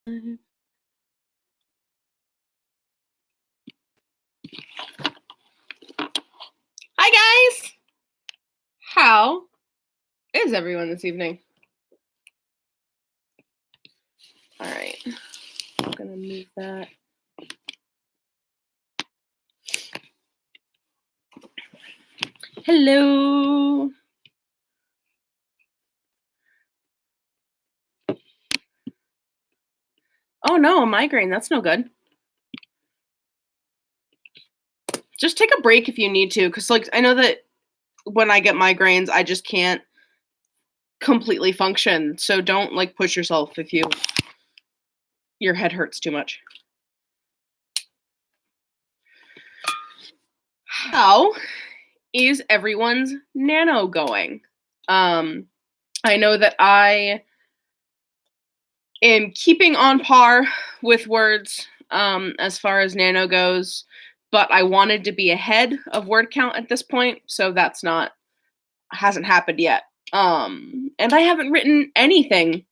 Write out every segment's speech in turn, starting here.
Hi guys! How is everyone this evening? Alright, I'm gonna move that. Hello! Oh no, a migraine, that's no good. Just take a break if you need to, because I know that when I get migraines, I just can't completely function, so don't push yourself if your head hurts too much. How is everyone's nano going? I know that I am keeping on par with words as far as nano goes, but I wanted to be ahead of word count at this point, so hasn't happened yet. And I haven't written anything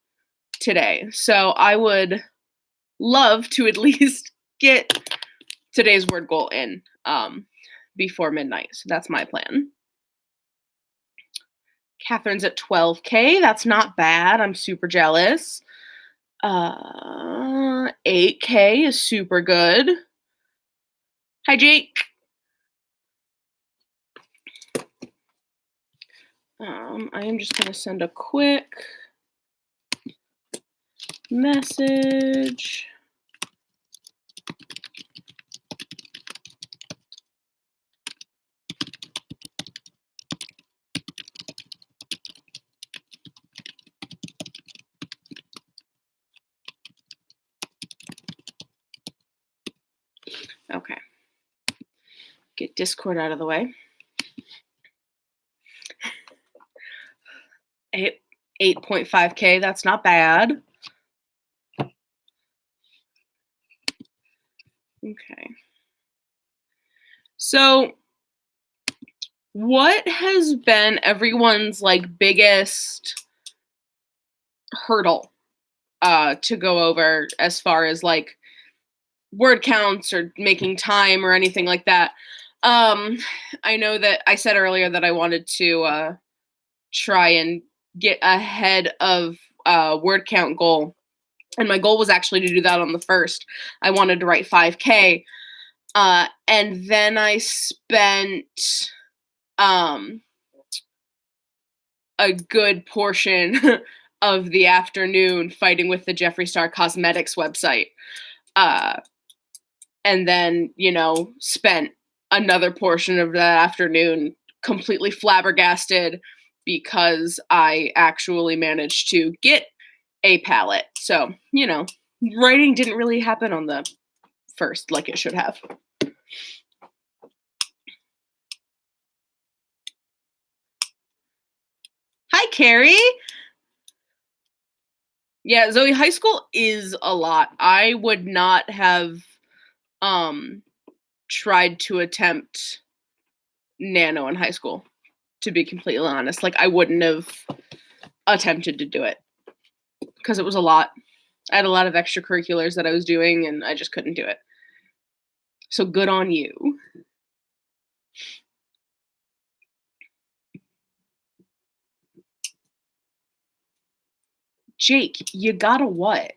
today, so I would love to at least get today's word goal in before midnight. So that's my plan. Catherine's at 12K. That's not bad. I'm super jealous. 8K is super good. Hi, Jake. I am just going to send a quick message. Okay. Get Discord out of the way. 8.5K, that's not bad. Okay. So, what has been everyone's biggest hurdle to go over as far as word counts or making time or anything like that? I know that I said earlier that I wanted to try and get ahead of word count goal. And my goal was actually to do that on the 1st. I wanted to write 5K. And then I spent a good portion of the afternoon fighting with the Jeffree Star Cosmetics website. And then, spent another portion of that afternoon completely flabbergasted because I actually managed to get a palette. So, writing didn't really happen on the 1st like it should have. Hi, Carrie. Yeah, Zoe, high school is a lot. I would not have tried to attempt nano in high school, to be completely honest. I wouldn't have attempted to do it because it was a lot. I had a lot of extracurriculars that I was doing and I just couldn't do it. So good on you. Jake, you got a what?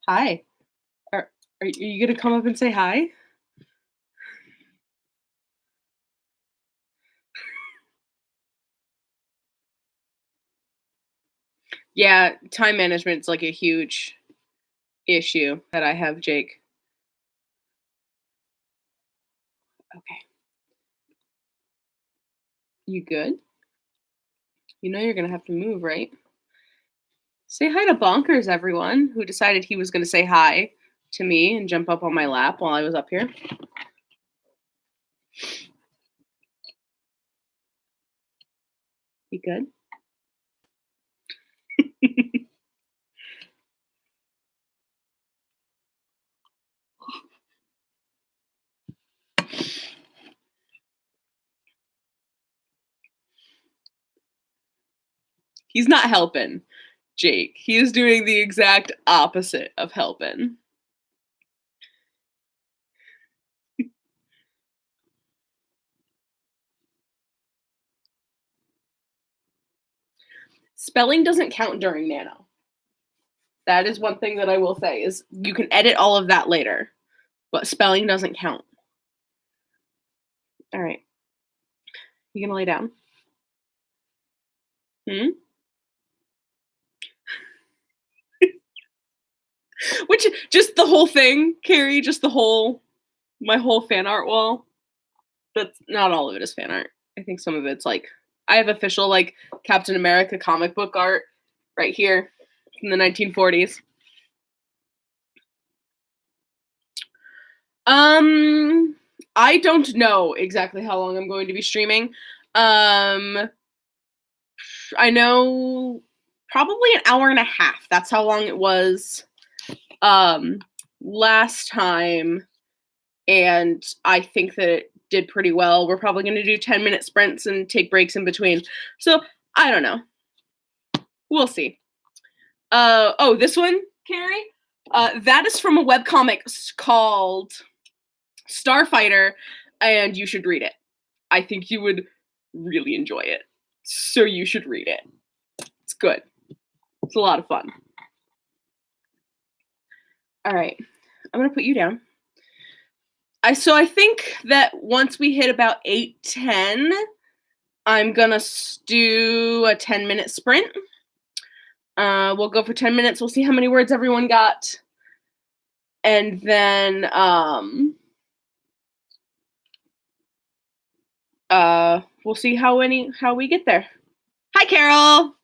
Hi. Are you gonna come up and say hi? Yeah, time management's a huge issue that I have, Jake. Okay. You good? You know you're gonna have to move, right? Say hi to Bonkers, everyone, who decided he was gonna say hi to me and jump up on my lap while I was up here. You good? He's not helping, Jake. He is doing the exact opposite of helping. Spelling doesn't count during Nano. That is one thing that I will say, is you can edit all of that later, but spelling doesn't count. All right. You gonna lay down? Which, just the whole thing, Carrie, just my whole fan art wall. That's not all of it is fan art. I think some of it's like, I have official like Captain America comic book art right here from the 1940s. I don't know exactly how long I'm going to be streaming. I know probably an hour and a half. That's how long it was last time, and I think that it did pretty well. We're probably going to do 10-minute sprints and take breaks in between. So, I don't know. We'll see. Oh, this one, Carrie? That is from a webcomic called Starfighter, and you should read it. I think you would really enjoy it. So you should read it. It's good. It's a lot of fun. All right. I'm going to put you down. So I think that once we hit about 8:10, I'm going to do a 10-minute sprint. We'll go for 10 minutes. We'll see how many words everyone got. And then we'll see how we get there. Hi, Carol.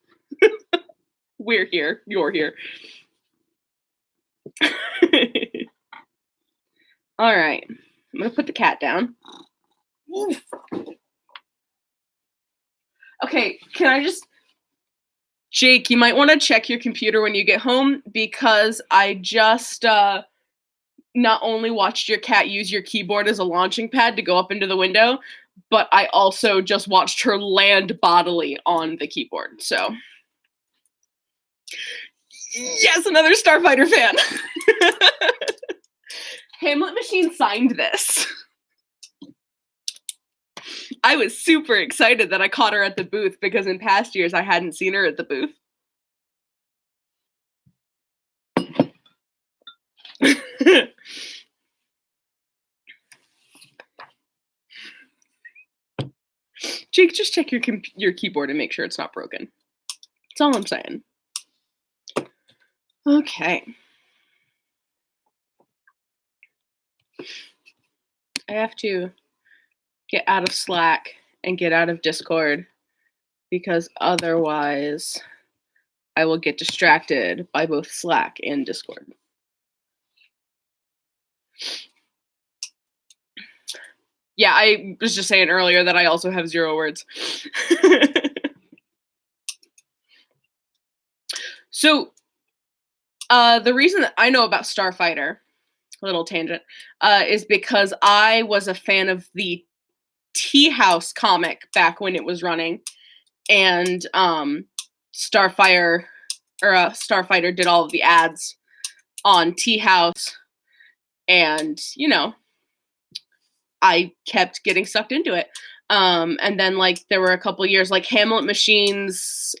We're here. You're here. All right. I'm going to put the cat down. Okay, can I just... Jake, you might want to check your computer when you get home, because I just not only watched your cat use your keyboard as a launching pad to go up into the window, but I also just watched her land bodily on the keyboard. So, yes, another Starfighter fan. Hamlet Machine signed this. I was super excited that I caught her at the booth, because in past years I hadn't seen her at the booth. Jake, just check your keyboard and make sure it's not broken. That's all I'm saying. Okay. I have to get out of Slack and get out of Discord, because otherwise I will get distracted by both Slack and Discord. Yeah, I was just saying earlier that I also have 0 words. So, the reason that I know about Starfighter, little tangent, is because I was a fan of the Tea House comic back when it was running, and Starfighter did all of the ads on Tea House, and I kept getting sucked into it. And then like there were a couple years, like Hamlet Machine's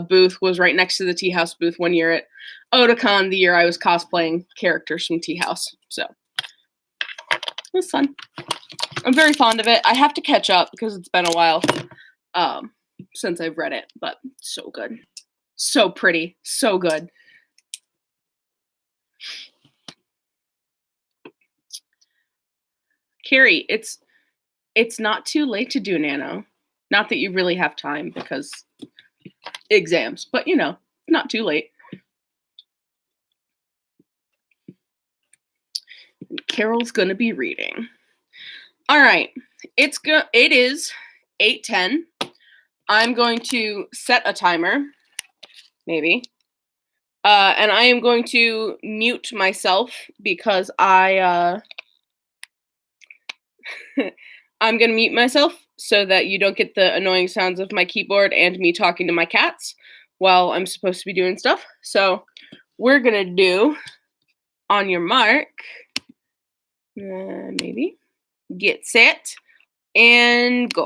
booth was right next to the Tea House booth one year at Otakon, the year I was cosplaying characters from Tea House. So it was fun. I'm very fond of it. I have to catch up because it's been a while since I've read it, but so good. So pretty. So good. Carrie, it's not too late to do Nano. Not that you really have time because exams, but not too late. Carol's gonna be reading. All right, it is 8:10. I'm going to set a timer, maybe, and I am going to mute myself because I'm going to mute myself so that you don't get the annoying sounds of my keyboard and me talking to my cats while I'm supposed to be doing stuff. So we're gonna do on your mark, maybe, get set, and go.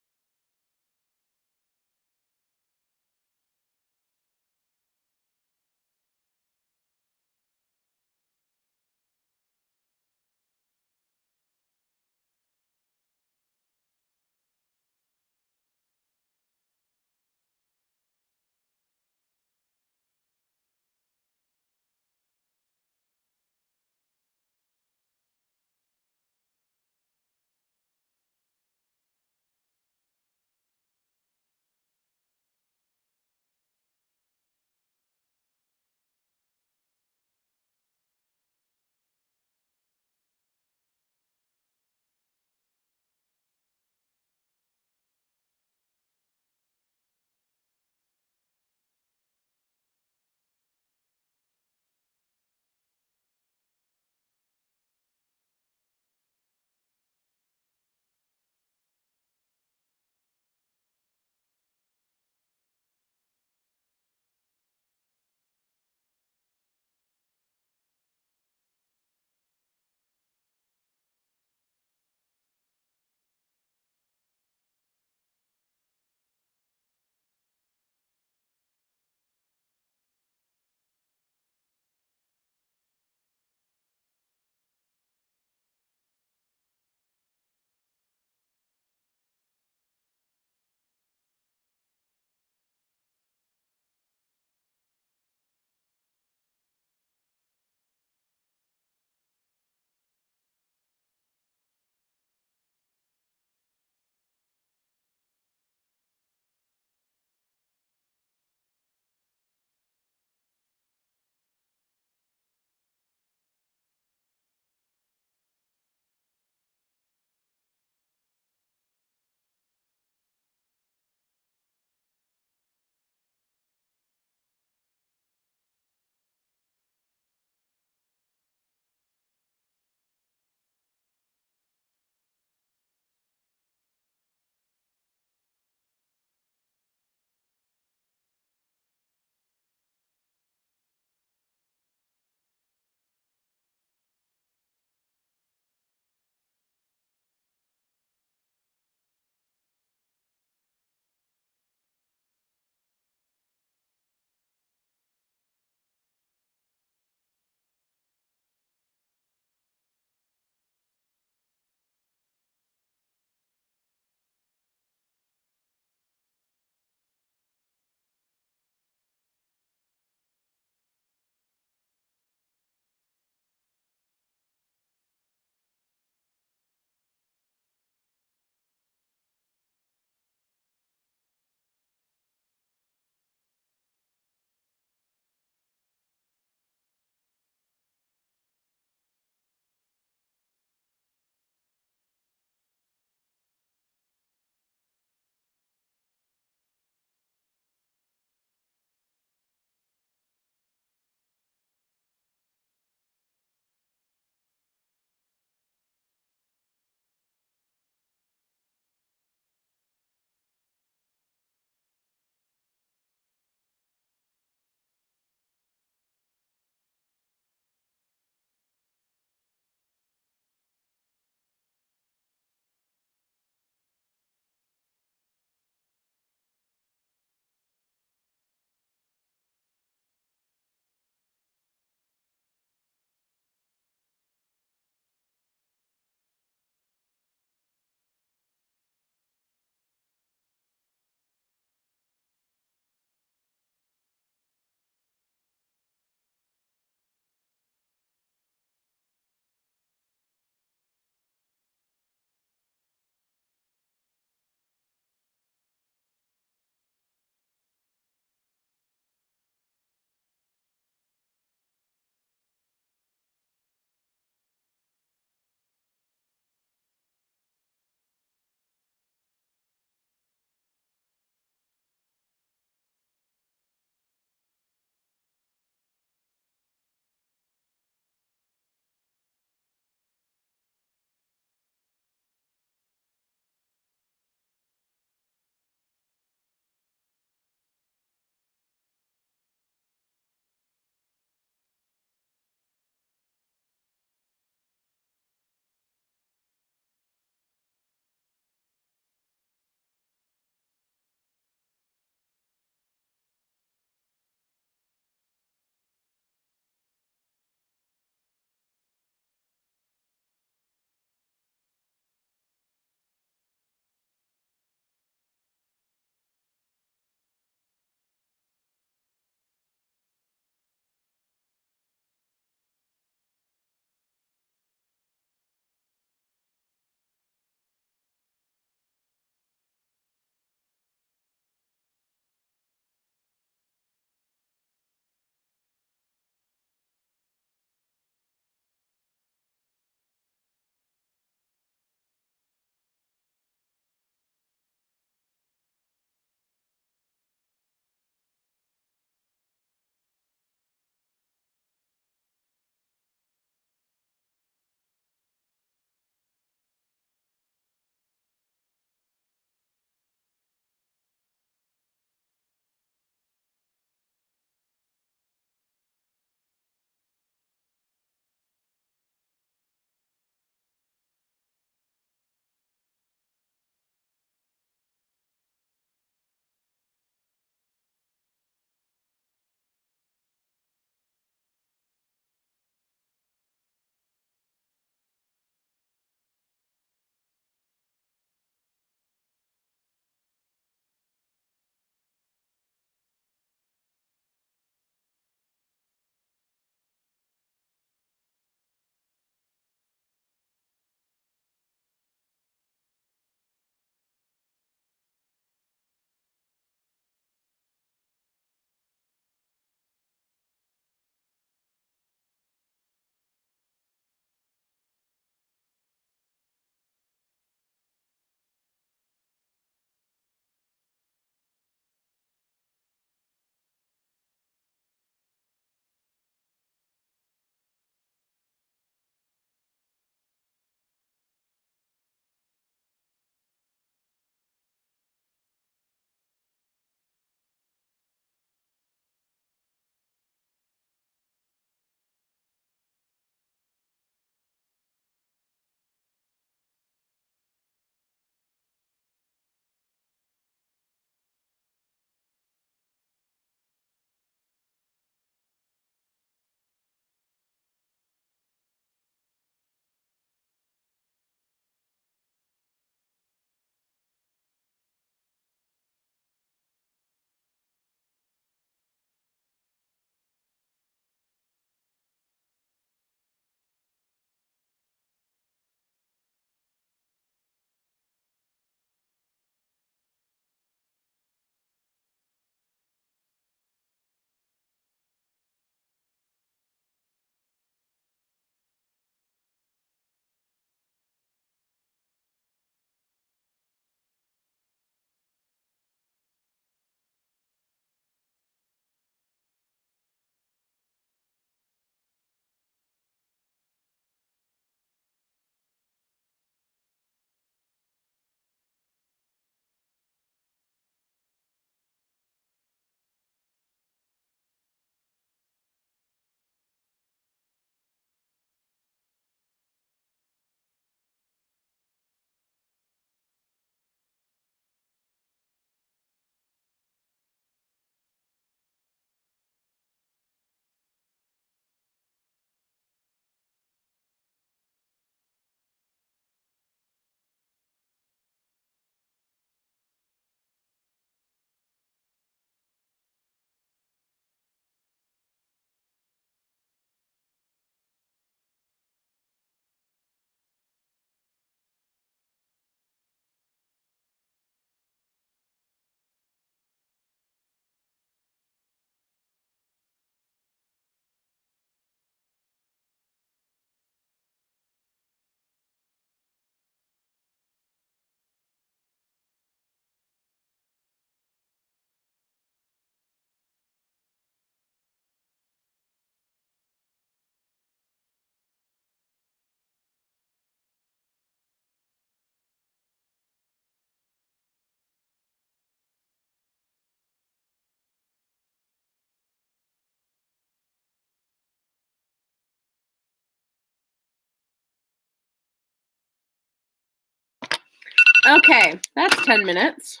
Okay, that's 10 minutes.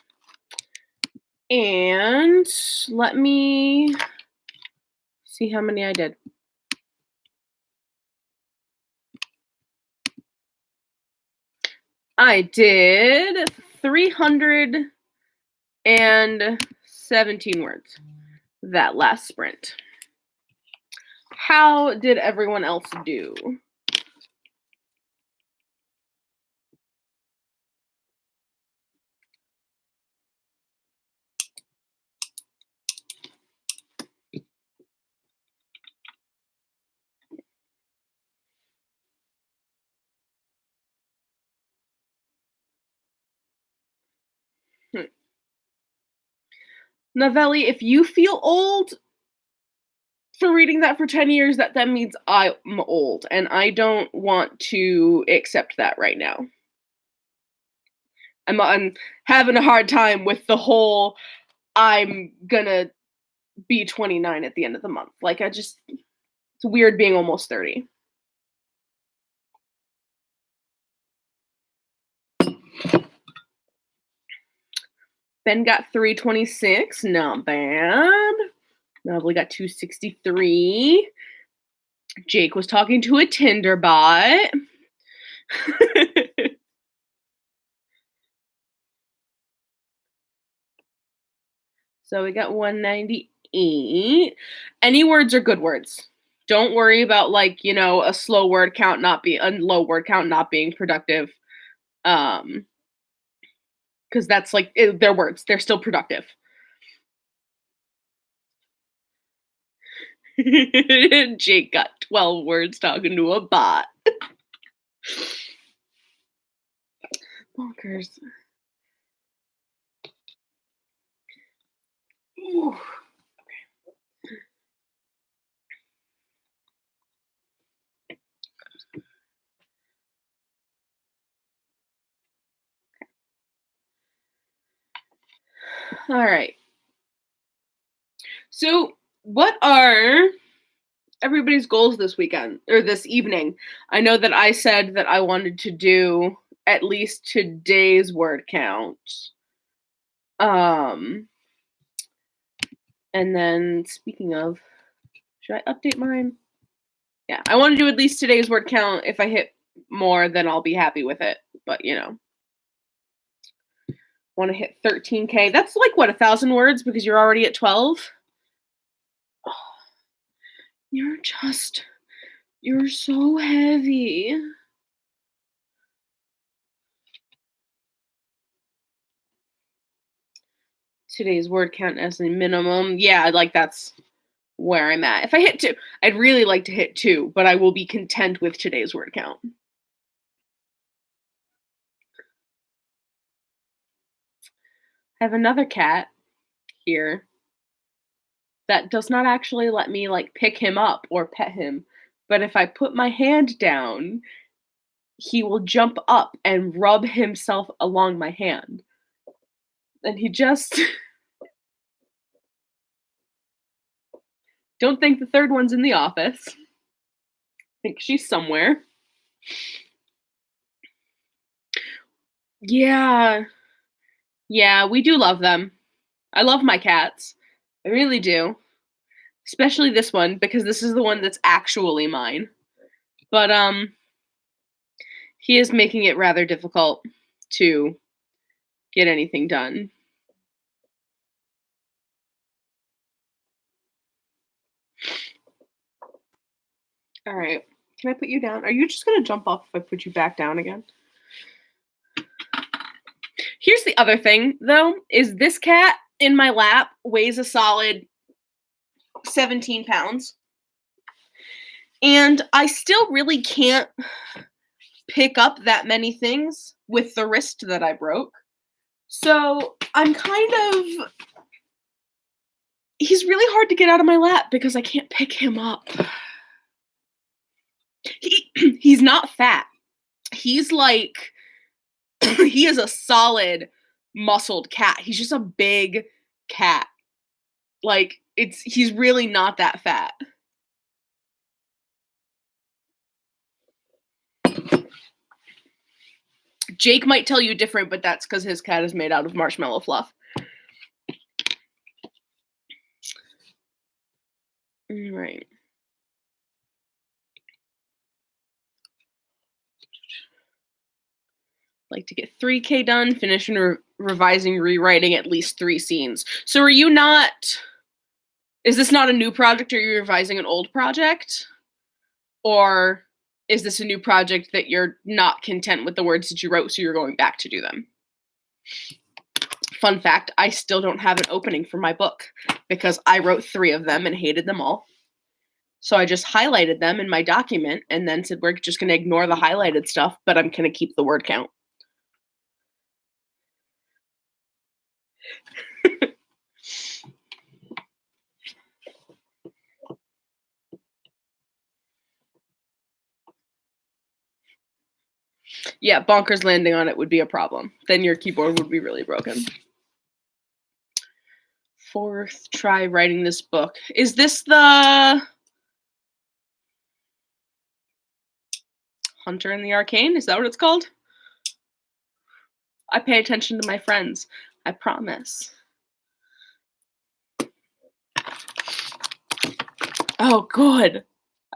And let me see how many I did. I did 317 words that last sprint. How did everyone else do? Novelli, if you feel old for reading that for 10 years, that means I'm old, and I don't want to accept that right now. I'm having a hard time with the whole I'm gonna be 29 at the end of the month. Like, it's weird being almost 30. Ben got 326, not bad. Novely got 263. Jake was talking to a Tinder bot. So we got 198. Any words are good words. Don't worry about, like, a slow word count not being a low word count not being productive. Because that's like they're words. They're still productive. Jake got 12 words talking to a bot. Bonkers. Ooh. All right. So, what are everybody's goals this weekend or this evening? I know that I said that I wanted to do at least today's word count. And then speaking of, should I update mine? Yeah, I want to do at least today's word count. If I hit more, then I'll be happy with it. But want to hit 13K. That's like what, 1,000 words because you're already at 12. Oh, you're so heavy. Today's word count as a minimum. Yeah, like that's where I'm at. If I hit 2, I'd really like to hit 2, but I will be content with today's word count. I have another cat here that does not actually let me like pick him up or pet him. But if I put my hand down, he will jump up and rub himself along my hand. And he just don't think the third one's in the office. Think she's somewhere. Yeah. Yeah, we do love them. I love my cats. I really do. Especially this one, because this is the one that's actually mine. But he is making it rather difficult to get anything done. All right. Can I put you down? Are you just going to jump off if I put you back down again? Here's the other thing, though, is this cat in my lap weighs a solid 17 pounds. And I still really can't pick up that many things with the wrist that I broke. So I'm he's really hard to get out of my lap because I can't pick him up. He's not fat. He's like, he is a solid muscled cat. He's just a big cat. Like, he's really not that fat. Jake might tell you different, but that's because his cat is made out of marshmallow fluff. All right. Like to get 3K done, finish and revising, rewriting at least 3 scenes. So are you not, is this not a new project? Or are you revising an old project? Or is this a new project that you're not content with the words that you wrote, so you're going back to do them? Fun fact, I still don't have an opening for my book because I wrote 3 of them and hated them all. So I just highlighted them in my document and then said, we're just going to ignore the highlighted stuff, but I'm going to keep the word count. Yeah, bonkers landing on it would be a problem. Then your keyboard would be really broken. 4th try writing this book. Is this the Hunter in the Arcane? Is that what it's called? I pay attention to my friends. I promise. Oh, good.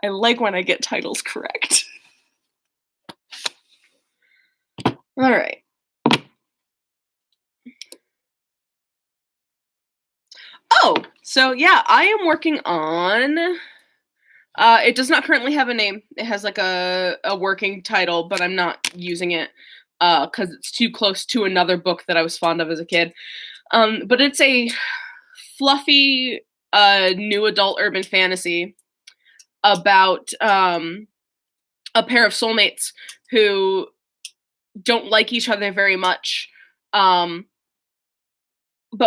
I like when I get titles correct. All right. Oh, so yeah, I am working on, it does not currently have a name. It has like a working title, but I'm not using it because it's too close to another book that I was fond of as a kid. But it's a fluffy new adult urban fantasy about a pair of soulmates who don't like each other very much. But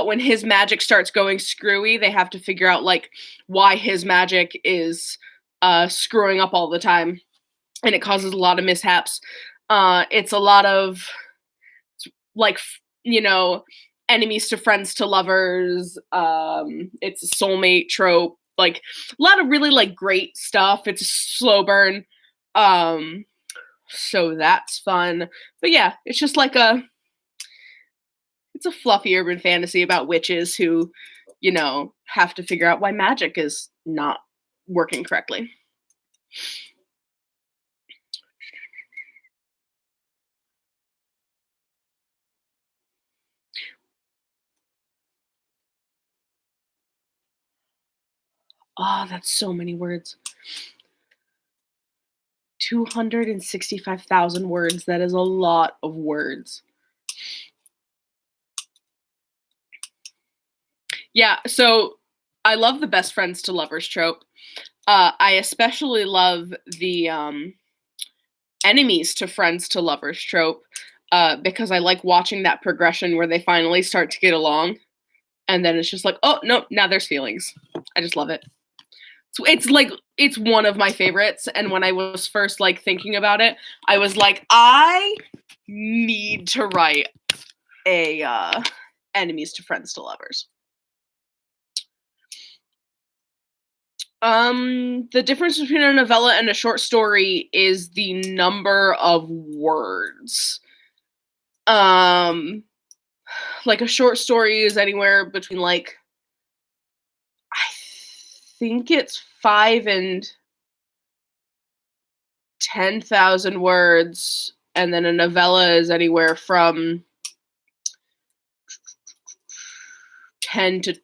when his magic starts going screwy, they have to figure out like why his magic is screwing up all the time, and it causes a lot of mishaps. It's a lot of like, you know, enemies to friends to lovers. It's a soulmate trope, like a lot of really like great stuff. It's a slow burn. So that's fun. But yeah, it's just like it's a fluffy urban fantasy about witches who, you know, have to figure out why magic is not working correctly. Oh, that's so many words. 265,000 words. That is a lot of words. Yeah, so I love the best friends to lovers trope. I especially love the enemies to friends to lovers trope because I like watching that progression where they finally start to get along, and then it's just like, oh no, now there's feelings. I just love it. It's like it's one of my favorites, and when I was first like thinking about it, I was like, I need to write a enemies to friends to lovers. The difference between a novella and a short story is the number of words. Like a short story is anywhere between like, I think it's 5 and 10,000 words, and then a novella is anywhere from 10 to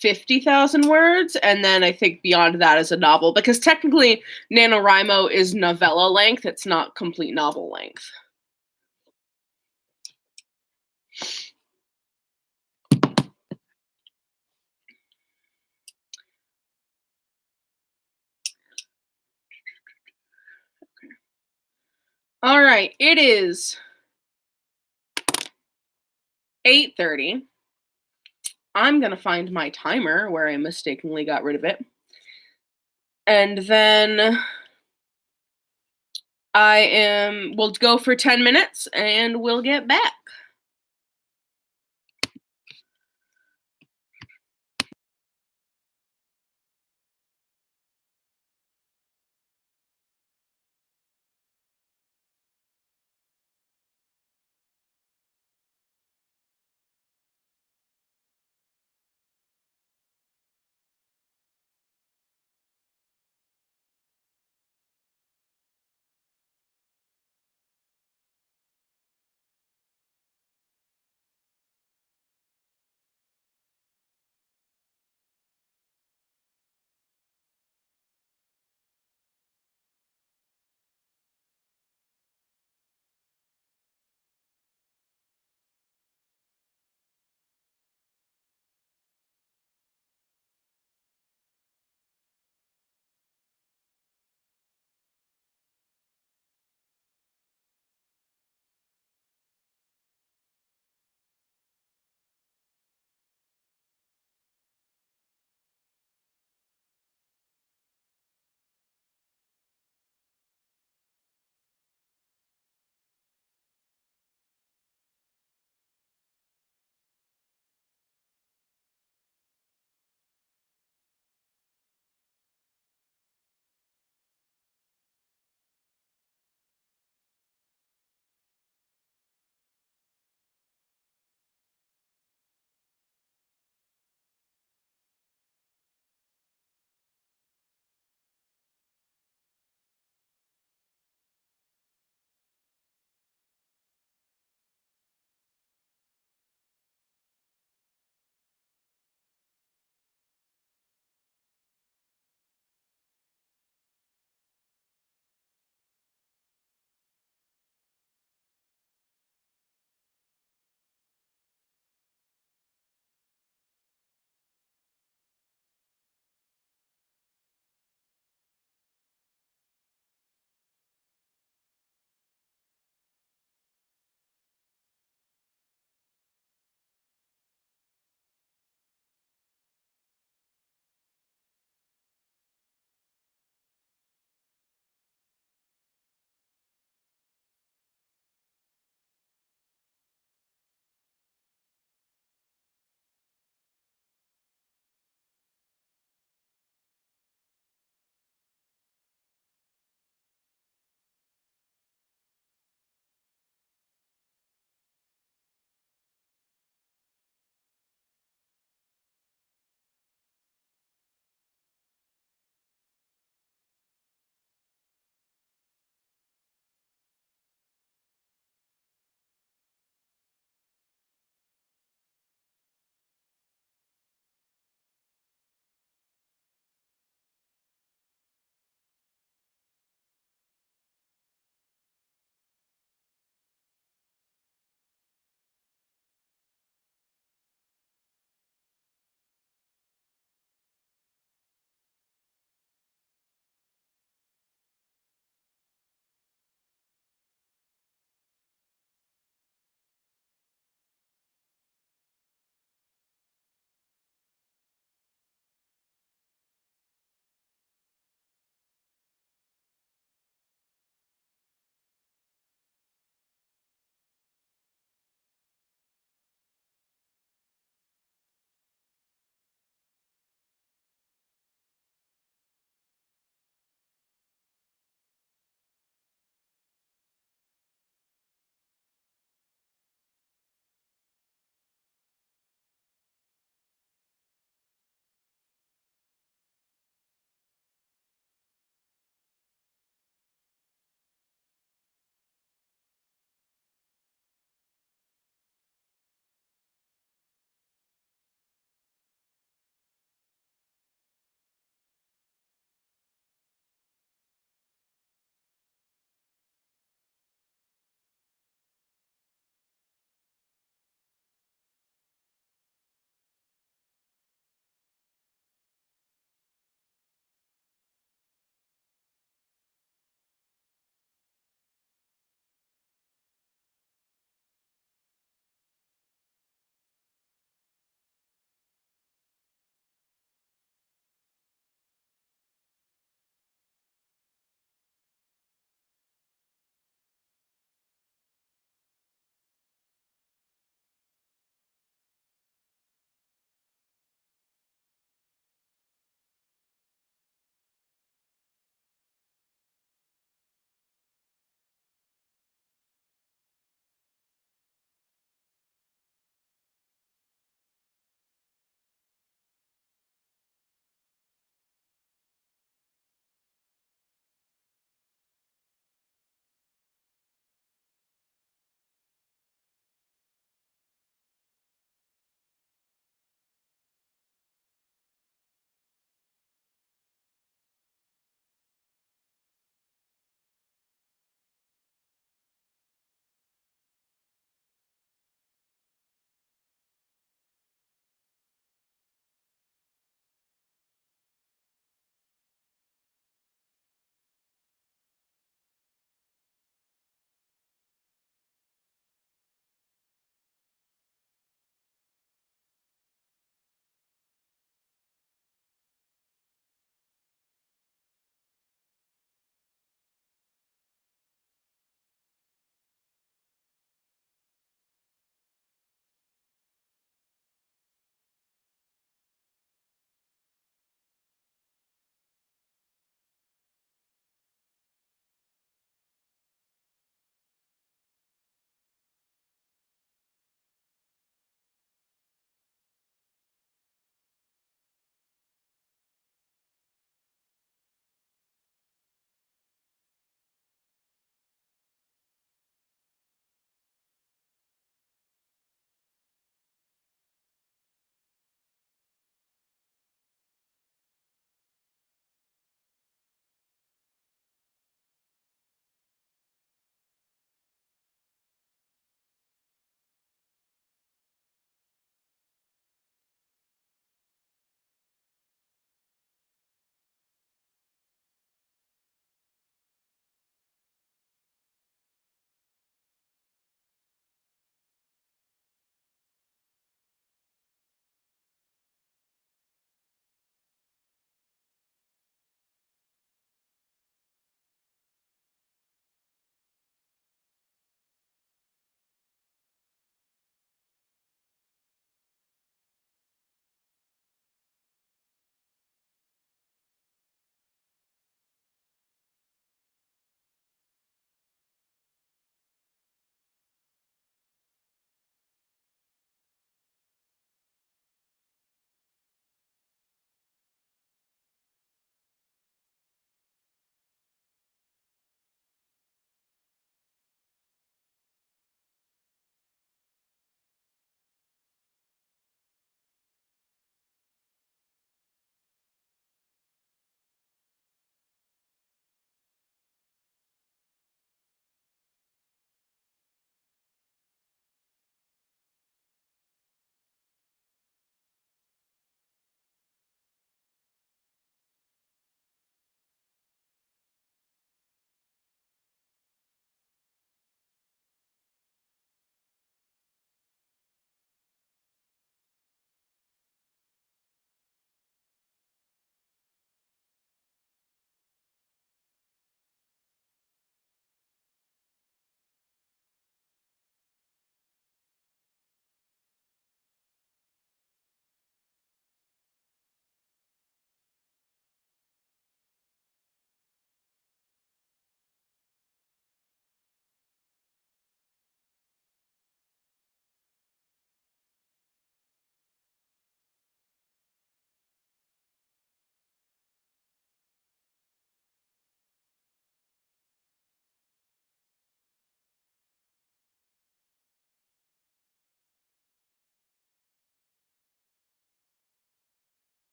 50,000 words, and then I think beyond that is a novel, because technically NaNoWriMo is novella length, it's not complete novel length. All right, it is 8:30. I'm gonna find my timer where I mistakenly got rid of it. And then we'll go for 10 minutes and we'll get back.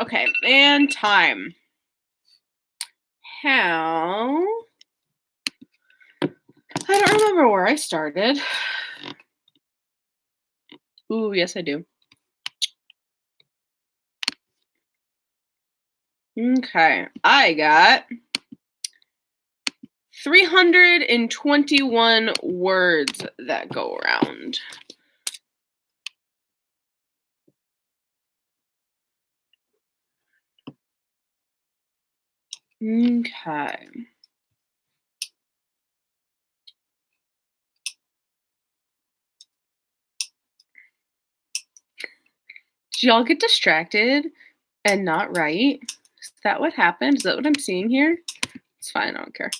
Okay, and time. How? I don't remember where I started. Ooh, yes, I do. Okay, I got 321 words that go around. Okay. Did y'all get distracted and not write? Is that what happened? Is that what I'm seeing here? It's fine, I don't care.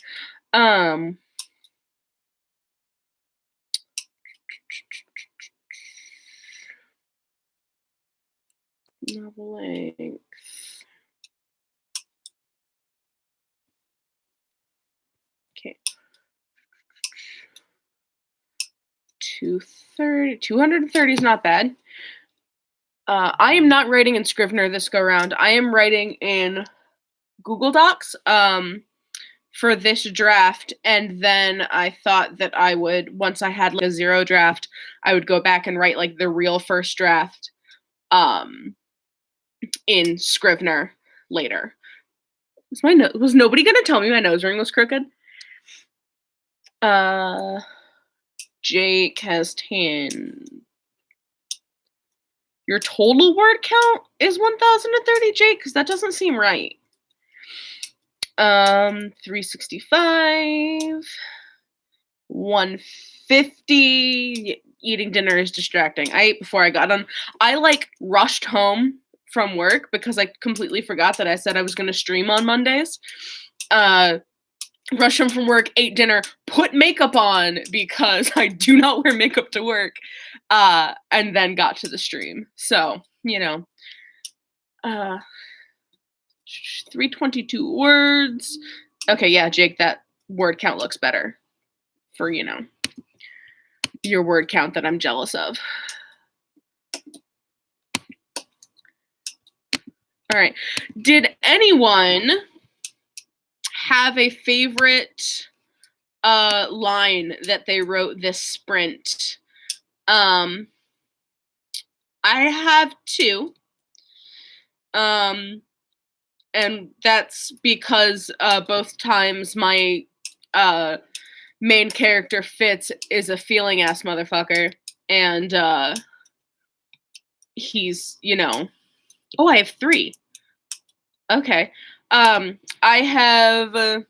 Novel length. Okay. 230 is not bad. I am not writing in Scrivener this go round. I am writing in Google Docs for this draft, and then I thought that I would, once I had like a 0 draft, I would go back and write like the real first draft in Scrivener later. Was nobody gonna tell me my nose ring was crooked? Jake has 10. Your total word count is 1,030, Jake? Because that doesn't seem right. 365. 150. Eating dinner is distracting. I ate before I got on. I like rushed home from work because I completely forgot that I said I was going to stream on Mondays. Rushed home from work, ate dinner, put makeup on because I do not wear makeup to work, and then got to the stream. So, 322 words. Okay, yeah, Jake, that word count looks better for, your word count that I'm jealous of. All right. Did anyone have a favorite line that they wrote this sprint? I have 2. And that's because both times my main character Fitz is a feeling ass motherfucker, and he's, oh, I have 3. Okay. I have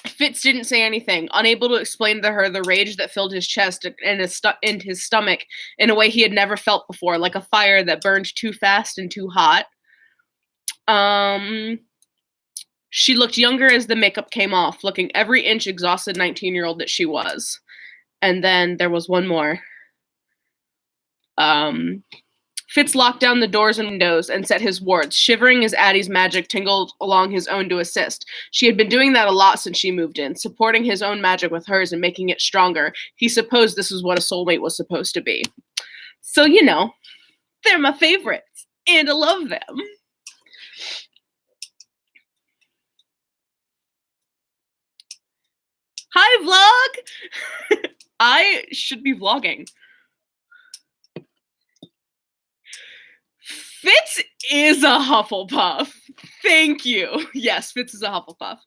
Fitz didn't say anything, unable to explain to her the rage that filled his chest and his stomach in a way he had never felt before, like a fire that burned too fast and too hot. She looked younger as the makeup came off, looking every inch exhausted 19-year-old that she was. And then there was one more. Fitz locked down the doors and windows and set his wards, shivering as Addie's magic tingled along his own to assist. She had been doing that a lot since she moved in, supporting his own magic with hers and making it stronger. He supposed this was what a soulmate was supposed to be. So, they're my favorites, and I love them. Hi, vlog! I should be vlogging. Fitz is a Hufflepuff. Thank you. Yes, Fitz is a Hufflepuff.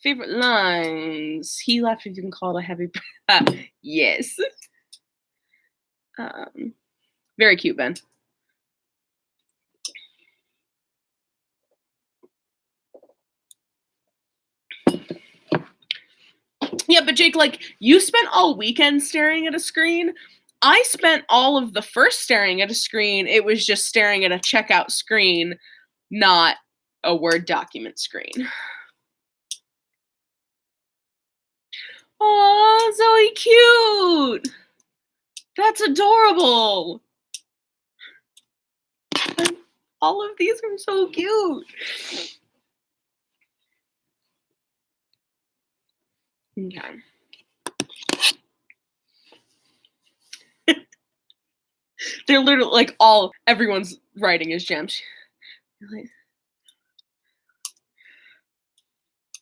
Favorite lines. He laughed if you can call it a heavy yes. Very cute, Ben. Yeah, but Jake, you spent all weekend staring at a screen. I spent all of the first staring at a screen. It was just staring at a checkout screen, not a Word document screen. Aw, Zoe, cute! That's adorable! All of these are so cute. Okay. They're literally everyone's writing is gems.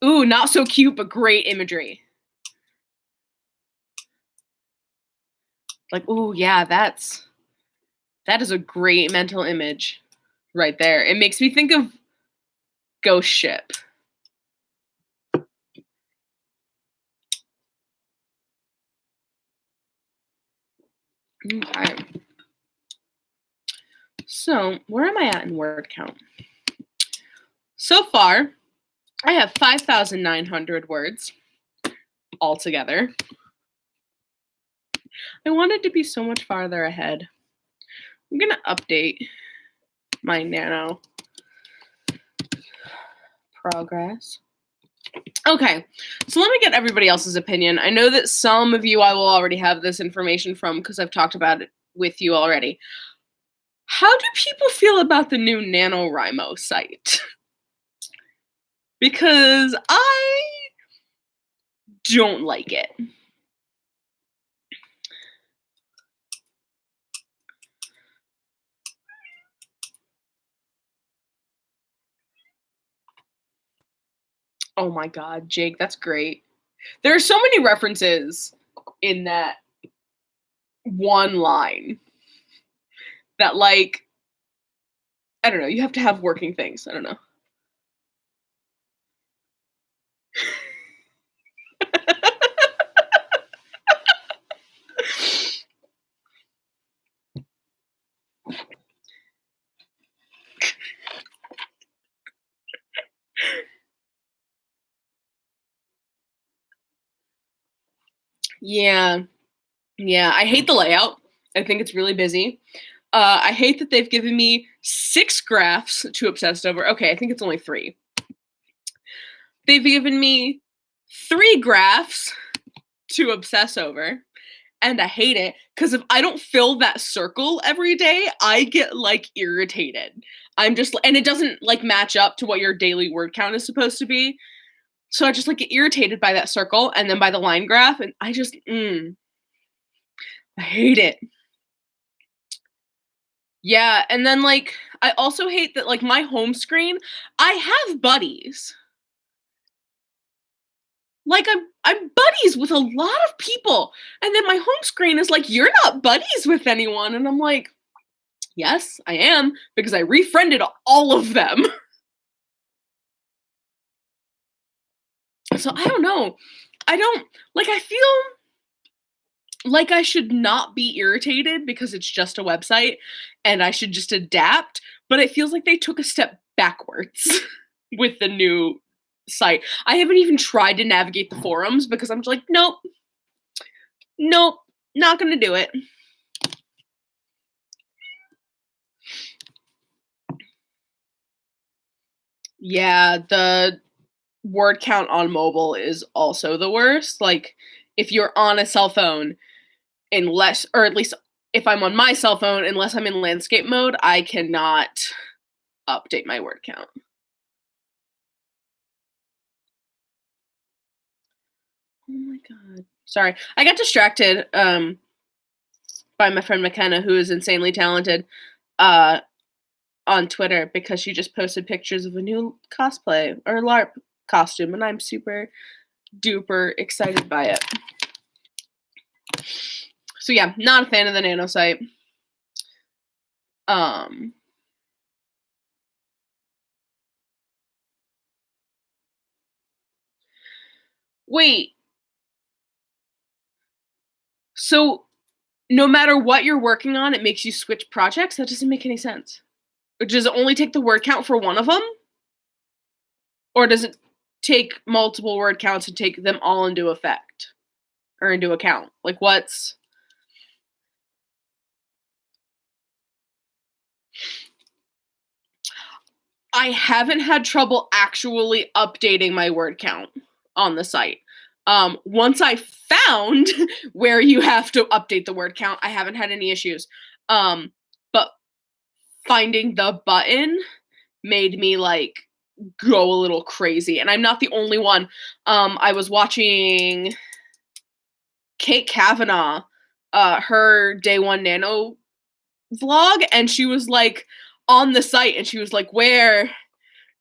Ooh, not so cute, but great imagery. Like, ooh, yeah, that is a great mental image right there. It makes me think of Ghost Ship. Okay. So, where am I at in word count? So far, I have 5,900 words altogether. I wanted to be so much farther ahead. I'm going to update my Nano progress. Okay, so let me get everybody else's opinion. I know that some of you I will already have this information from because I've talked about it with you already. How do people feel about the new NaNoWriMo site? Because I don't like it. Oh my god, Jake, that's great. There are so many references in that one line that, like, I don't know, you have to have working things. I don't know. Yeah. Yeah, I hate the layout. I think it's really busy. I hate that they've given me 6 graphs to obsess over. Okay, I think it's only 3. They've given me 3 graphs to obsess over, and I hate it because if I don't fill that circle every day, I get, like, irritated. I'm just, and it doesn't, like, match up to what your daily word count is supposed to be. So I just, like, get irritated by that circle and then by the line graph, and I just, I hate it. Yeah, and then, like, I also hate that, like, my home screen, I have buddies. Like, I'm buddies with a lot of people, and then my home screen is like, "You're not buddies with anyone," and I'm like, "Yes, I am, because I refriended all of them." So, I don't know. I don't like, I feel like I should not be irritated because it's just a website, and I should just adapt, but it feels like they took a step backwards with the new site. I haven't even tried to navigate the forums because I'm just like, nope, nope, not gonna do it. Yeah, the word count on mobile is also the worst. Like, if you're on a cell phone, unless, or at least if I'm on my cell phone, unless I'm in landscape mode, I cannot update my word count. Oh my god. Sorry. I got distracted by my friend McKenna, who is insanely talented, on Twitter because she just posted pictures of a new cosplay or LARP costume, and I'm super duper excited by it. So yeah, not a fan of the Nano site. Wait. So no matter what you're working on, it makes you switch projects? That doesn't make any sense. Does it only take the word count for one of them? Or does it take multiple word counts and take them all into effect? Or into account? Like, what's... I haven't had trouble actually updating my word count on the site. Once I found where you have to update the word count, I haven't had any issues. But finding the button made me, like, go a little crazy. And I'm not the only one. I was watching Kate Kavanaugh, her Day One Nano vlog, and she was like, on the site, and she was like, where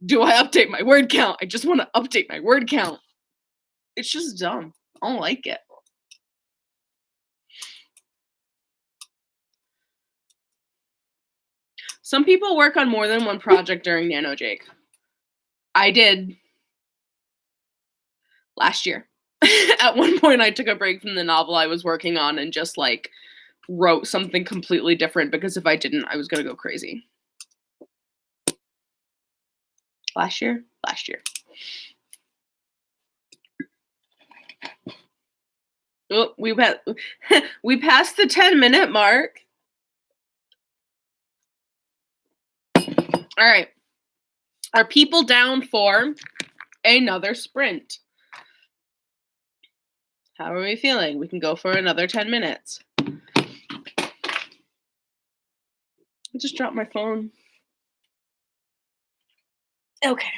do I update my word count? I just want to update my word count. It's just dumb. I don't like it. Some people work on more than one project during Nano Jake. I did last year. At one point, I took a break from the novel I was working on and just like wrote something completely different, because if I didn't, I was gonna go crazy. Last year. Oh, we passed the 10-minute mark. All right. Are people down for another sprint? How are we feeling? We can go for another 10 minutes. I just dropped my phone. Okay.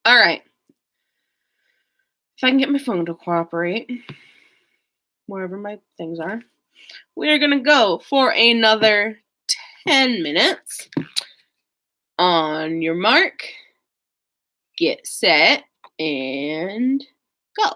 All right. If I can get my phone to cooperate, wherever my things are, we're going to go for another 10 minutes. On your mark, get set, and go.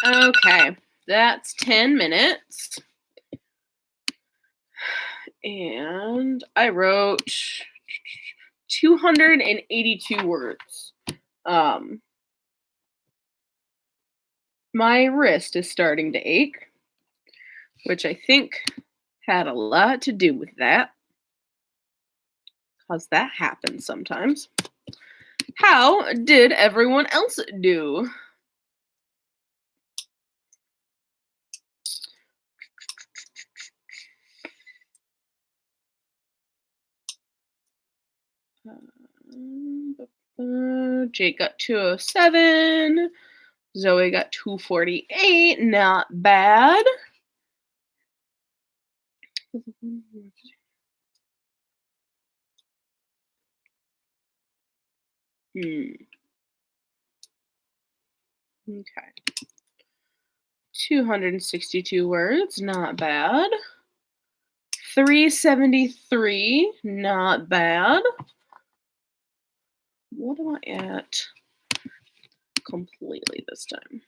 Okay, that's 10 minutes. And I wrote 282 words. My wrist is starting to ache, which I think had a lot to do with that, because that happens sometimes. How did everyone else do? Jake got 207. Zoe got 248. Not bad. Okay. 262 words. Not bad. 373. Not bad. What am I at completely this time?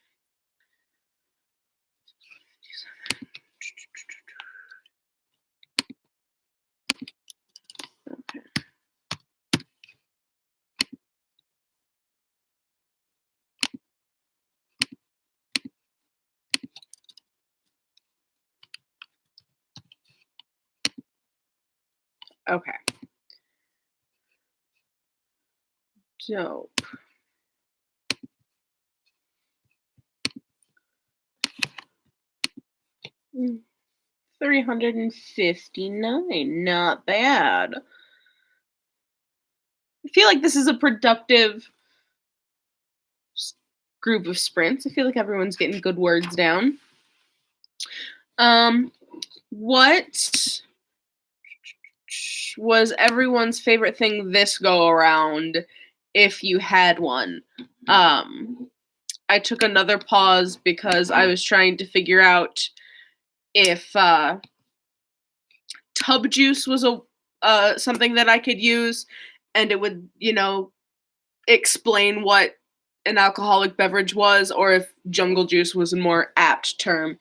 Okay. Okay. Dope. Mm. 359. Not bad. I feel like this is a productive group of sprints. I feel like everyone's getting good words down. What was everyone's favorite thing this go around, if you had one? I took another pause because I was trying to figure out if tub juice was something that I could use, and it would, explain what an alcoholic beverage was, or if jungle juice was a more apt term.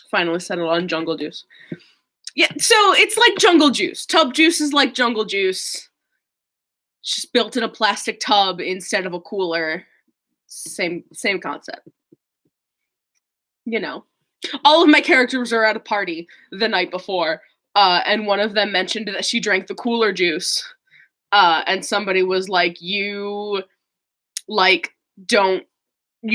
Finally settled on jungle juice. Yeah, so it's like jungle juice. Tub juice is like jungle juice. It's just built in a plastic tub instead of a cooler. Same concept. All of my characters are at a party the night before, and one of them mentioned that she drank the cooler juice, and somebody was like, you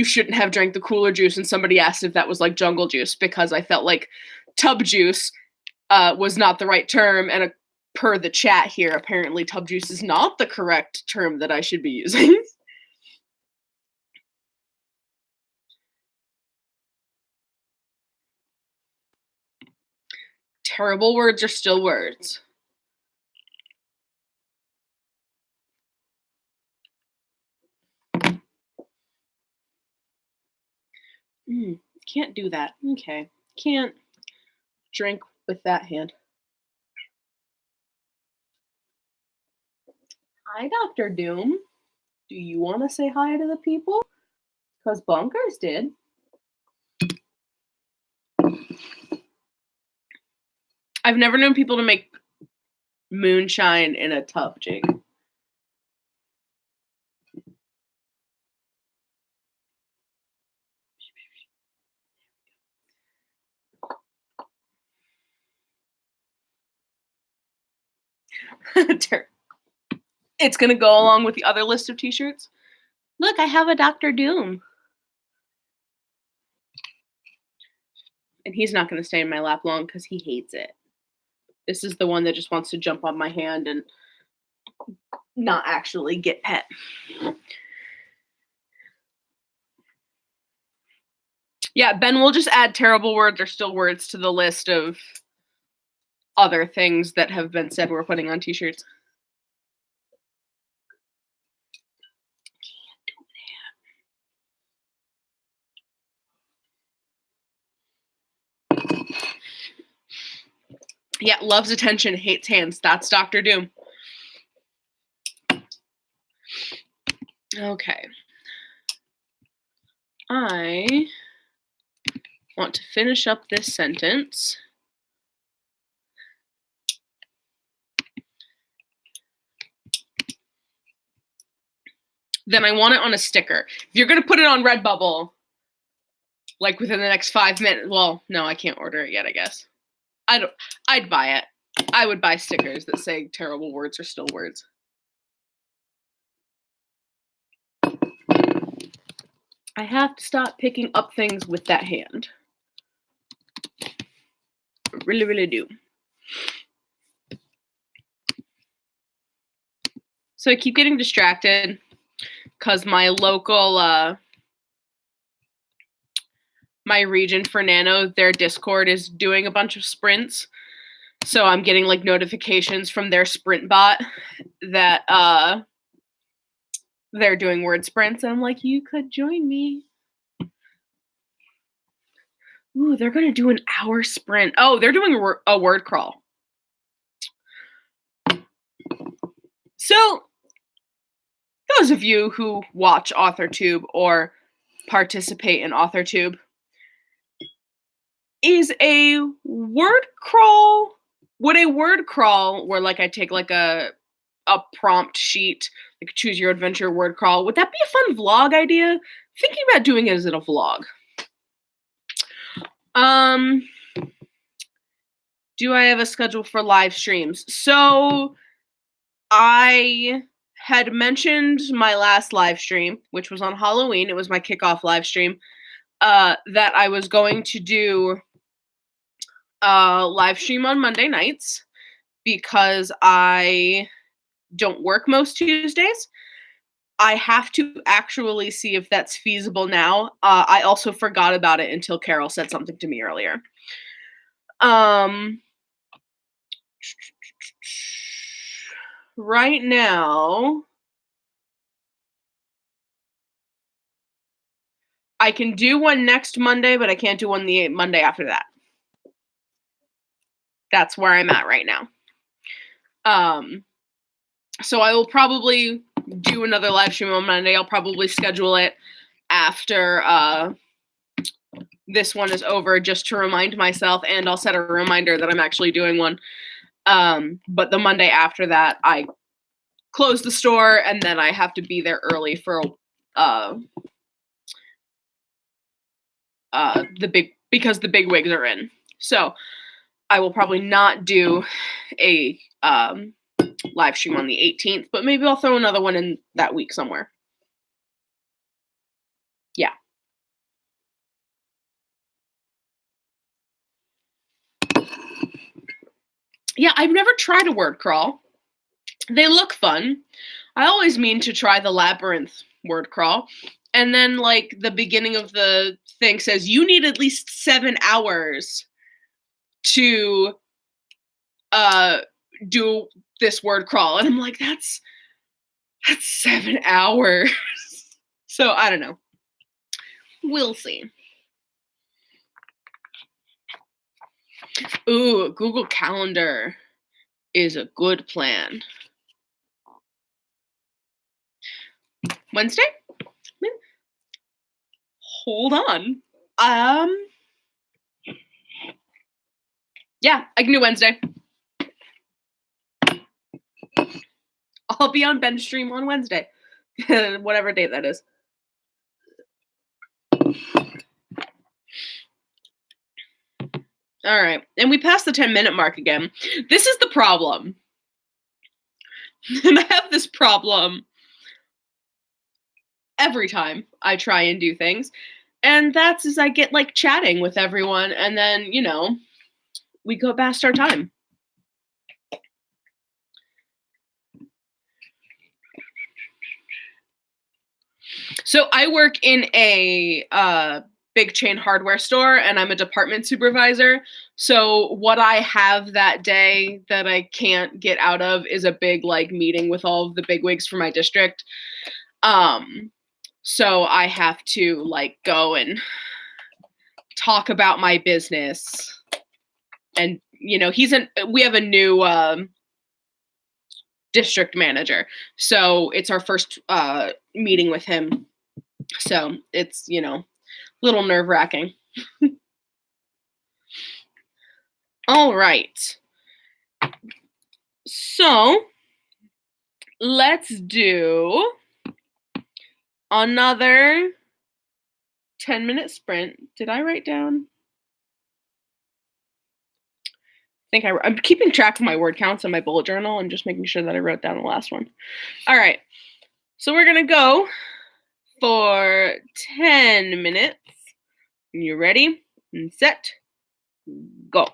shouldn't have drank the cooler juice, and somebody asked if that was like jungle juice, because I felt like tub juice was not the right term, and per the chat here, apparently tub juice is not the correct term that I should be using. Terrible words are still words. Can't do that. Okay. Can't drink with that hand. Hi, Dr. Doom. Do you want to say hi to the people? Because Bonkers did. I've never known people to make moonshine in a tub, Jake. It's going to go along with the other list of t-shirts. Look, I have a Dr. Doom. And he's not going to stay in my lap long because he hates it. This is the one that just wants to jump on my hand and not actually get pet. Yeah, Ben, we'll just add terrible words or still words to the list of other things that have been said we're putting on t-shirts. Yeah, loves attention, hates hands. That's Dr. Doom. Okay. I want to finish up this sentence. Then I want it on a sticker. If you're going to put it on Redbubble, like within the next 5 minutes, well, no, I can't order it yet, I guess. I'd buy it. I would buy stickers that say terrible words are still words. I have to stop picking up things with that hand. I really, really do. So I keep getting distracted because my local, my region for Nano, their Discord is doing a bunch of sprints. So I'm getting like notifications from their sprint bot that they're doing word sprints. And I'm like, you could join me. Ooh, they're going to do an hour sprint. Oh, they're doing a word crawl. So those of you who watch AuthorTube or participate in AuthorTube, is a word crawl, would a word crawl where like I take like a prompt sheet, like choose your adventure word crawl, would that be a fun vlog idea? Thinking about doing it as in a vlog. Do I have a schedule for live streams? So I had mentioned my last live stream, which was on Halloween. It was my kickoff live stream, that I was going to do a live stream on Monday nights because I don't work most Tuesdays. I have to actually see if that's feasible now. I also forgot about it until Carol said something to me earlier. Right now, I can do one next Monday, but I can't do one the Monday after that. That's where I'm at right now. So I will probably do another live stream on Monday. I'll probably schedule it after this one is over just to remind myself, and I'll set a reminder that I'm actually doing one. But the Monday after that, I close the store, and then I have to be there early for because the big wigs are in. So I will probably not do a live stream on the 18th, but maybe I'll throw another one in that week somewhere. Yeah. Yeah, I've never tried a word crawl. They look fun. I always mean to try the Labyrinth word crawl. And then, like, the beginning of the thing says, you need at least 7 hours to do this word crawl. And I'm like, that's 7 hours. So, I don't know. We'll see. Ooh, Google Calendar is a good plan. Wednesday? Hold on. Yeah, I can do Wednesday. I'll be on bench stream on Wednesday. Whatever date that is. All right. And we passed the 10-minute mark again. This is the problem. And I have this problem every time I try and do things. And that's as I get like chatting with everyone. And then, you know, we go past our time. So I work in a big chain hardware store, and I'm a department supervisor. So what I have that day that I can't get out of is a big like meeting with all of the bigwigs for my district. So I have to like go and talk about my business. And you know, we have a new district manager. So it's our first meeting with him. So it's, you know, Little nerve-wracking. All right. So let's do another 10-minute sprint. Did I write down? I'm keeping track of my word counts in my bullet journal and just making sure that I wrote down the last one. All right. So we're going to go for 10 minutes. You ready? And set. Go.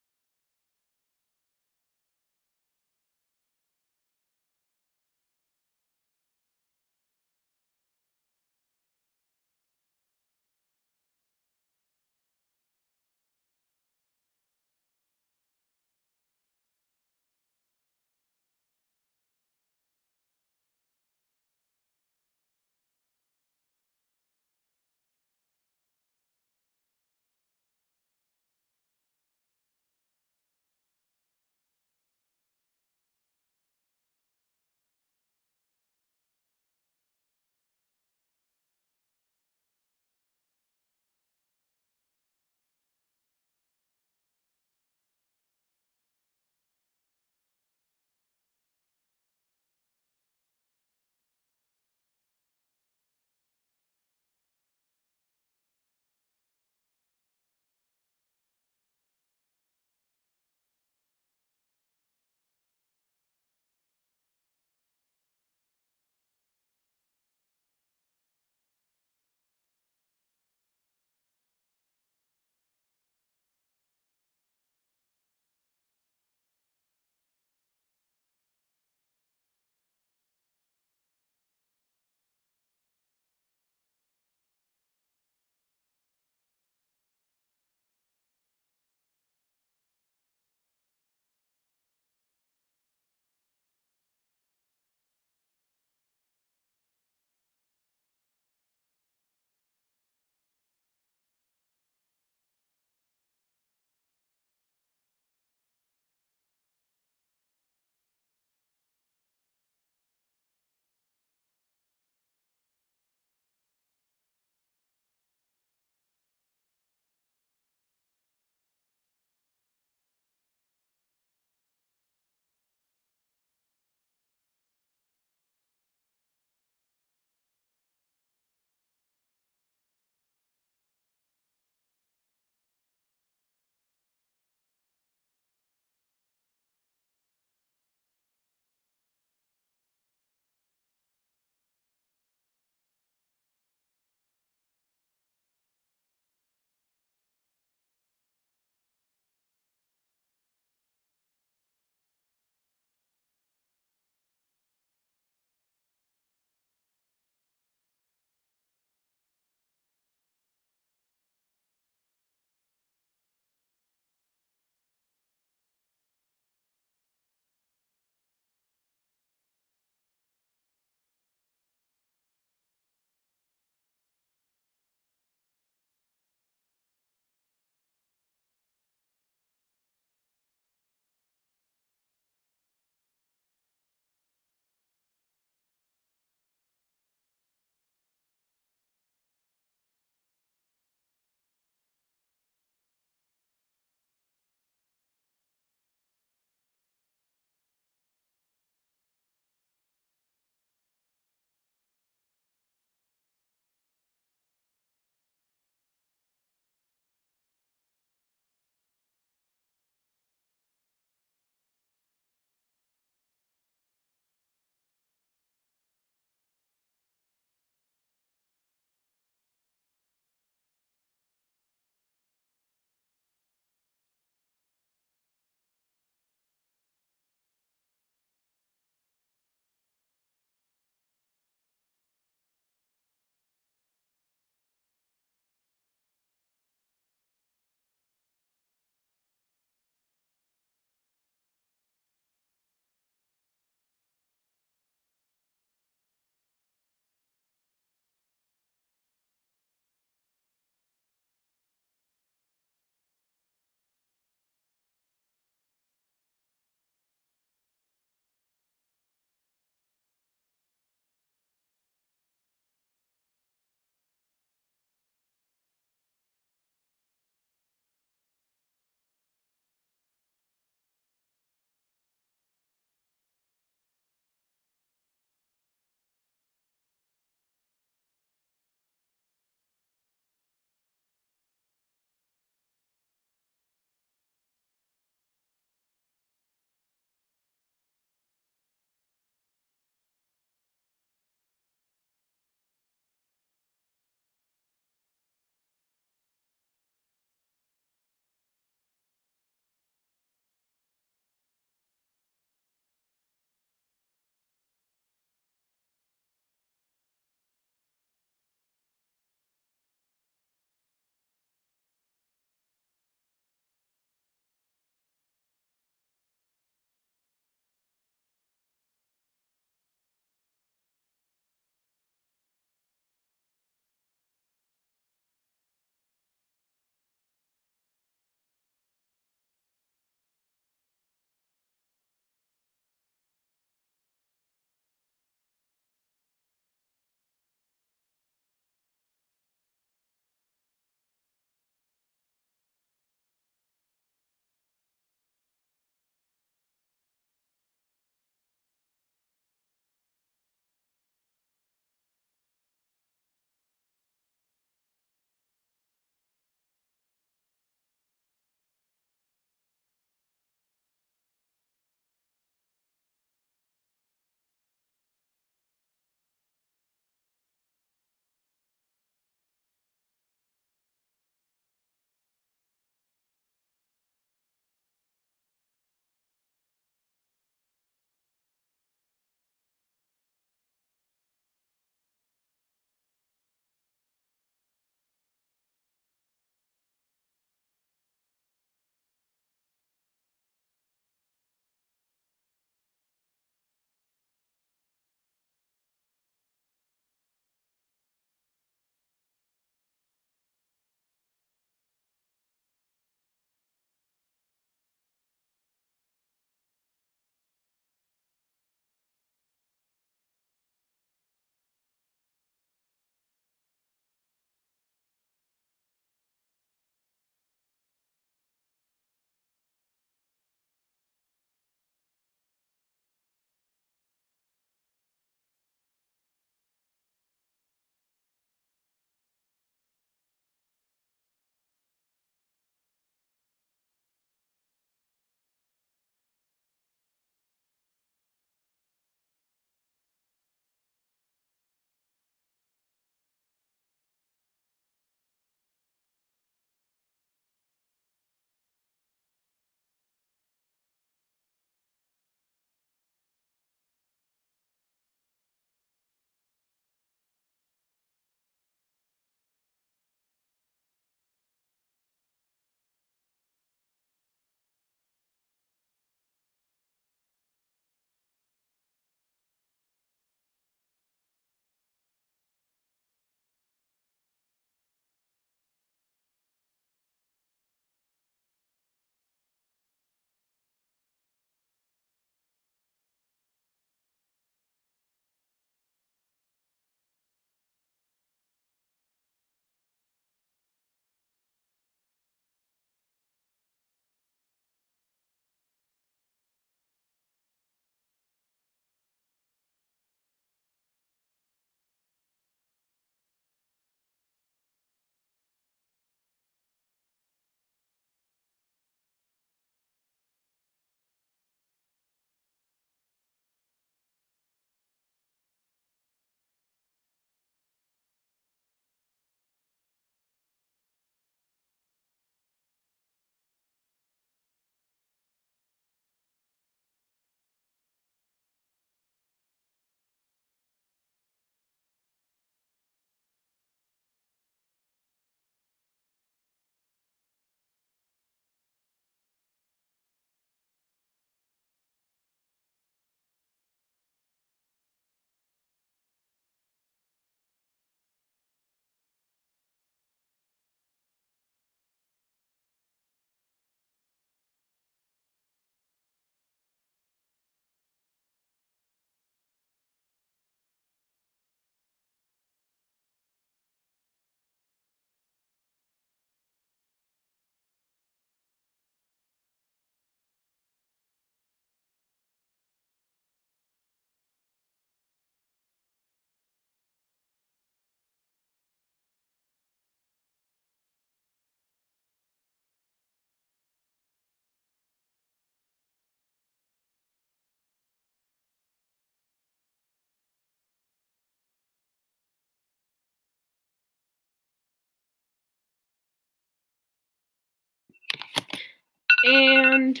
And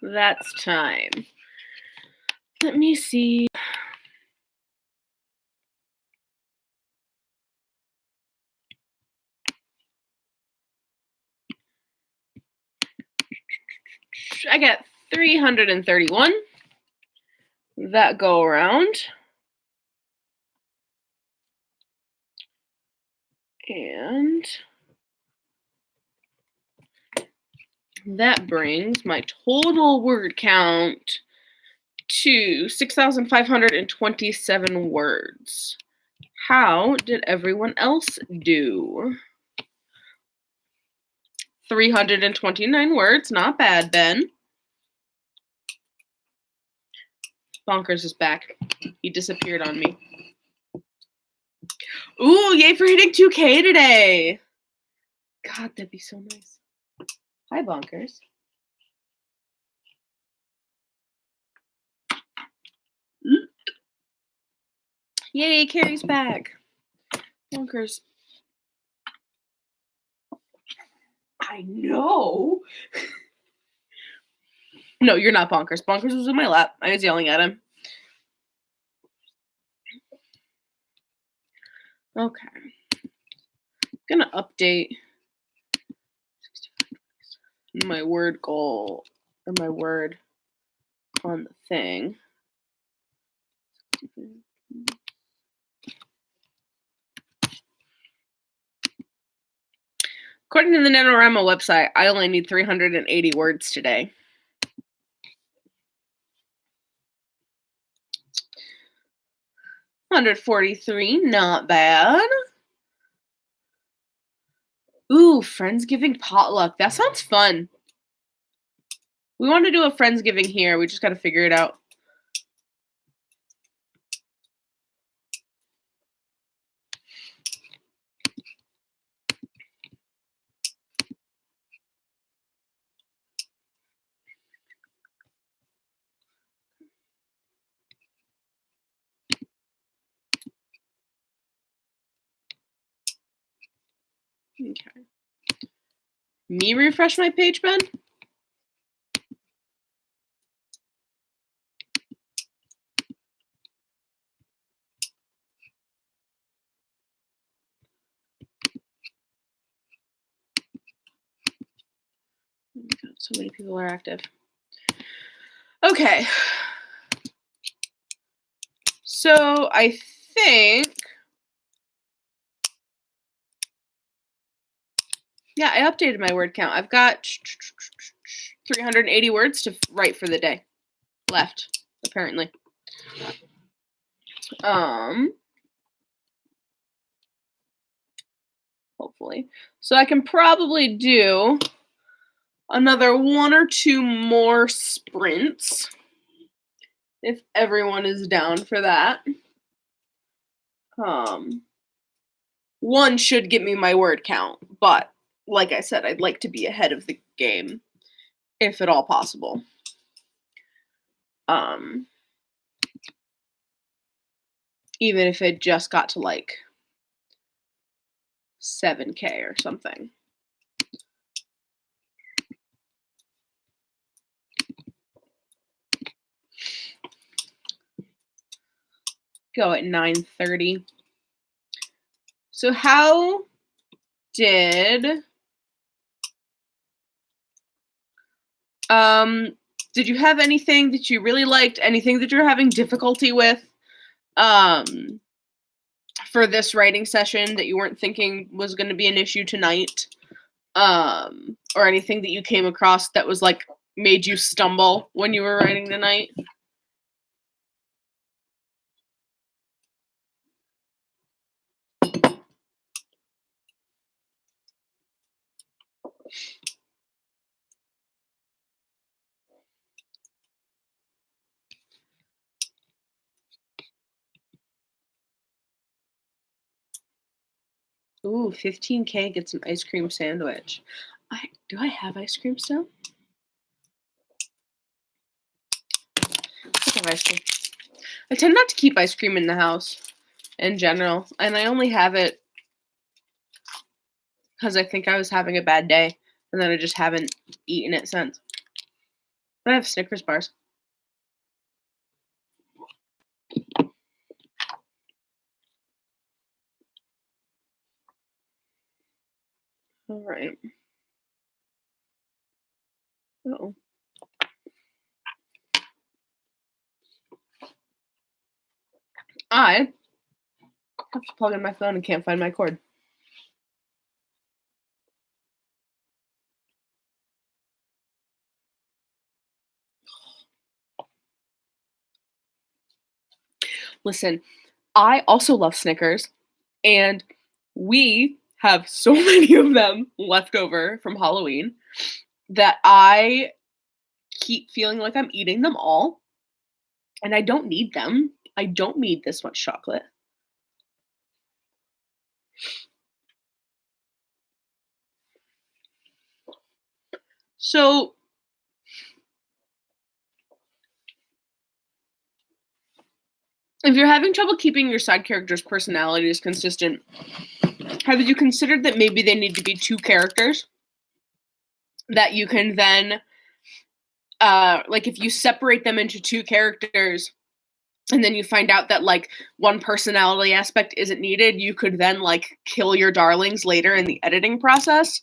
that's time. Let me see. I got 331 that go around. And that brings my total word count to 6,527 words. How did everyone else do? 329 words, not bad, Ben. Bonkers is back. He disappeared on me. Ooh, yay for hitting 2K today. God, that'd be so nice. Hi, Bonkers. Yay, Carrie's back. Bonkers. I know. No, you're not Bonkers. Bonkers was in my lap. I was yelling at him. Okay. I'm gonna update my word goal or my word on the thing. According to the NaNoWriMo website, I only need 380 words today. $143, not bad. Ooh, Friendsgiving potluck. That sounds fun. We want to do a Friendsgiving here. We just got to figure it out. Okay. Me refresh my page, Ben? God, so many people are active. Okay. So I think, yeah, I updated my word count. I've got 380 words to write for the day left, apparently. Hopefully. So I can probably do another 1 or 2 more sprints if everyone is down for that. 1 should get me my word count, but like I said, I'd like to be ahead of the game if at all possible. Even if it just got to like 7K or something. Go at 9:30. So how did you have anything that you really liked, anything that you're having difficulty with for this writing session that you weren't thinking was going to be an issue tonight? Or anything that you came across that was like made you stumble when you were writing tonight? Ooh, 15K gets an ice cream sandwich. Do I have ice cream still? I have ice cream. I tend not to keep ice cream in the house in general, and I only have it because I think I was having a bad day, and then I just haven't eaten it since. I have Snickers bars. All right. Oh. I have to plug in my phone and can't find my cord. Listen, I also love Snickers, and we have so many of them left over from Halloween that I keep feeling like I'm eating them all, and I don't need them. I don't need this much chocolate. So if you're having trouble keeping your side characters' personalities consistent, have you considered that maybe they need to be two characters that you can then, like if you separate them into two characters and then you find out that like one personality aspect isn't needed, you could then like kill your darlings later in the editing process.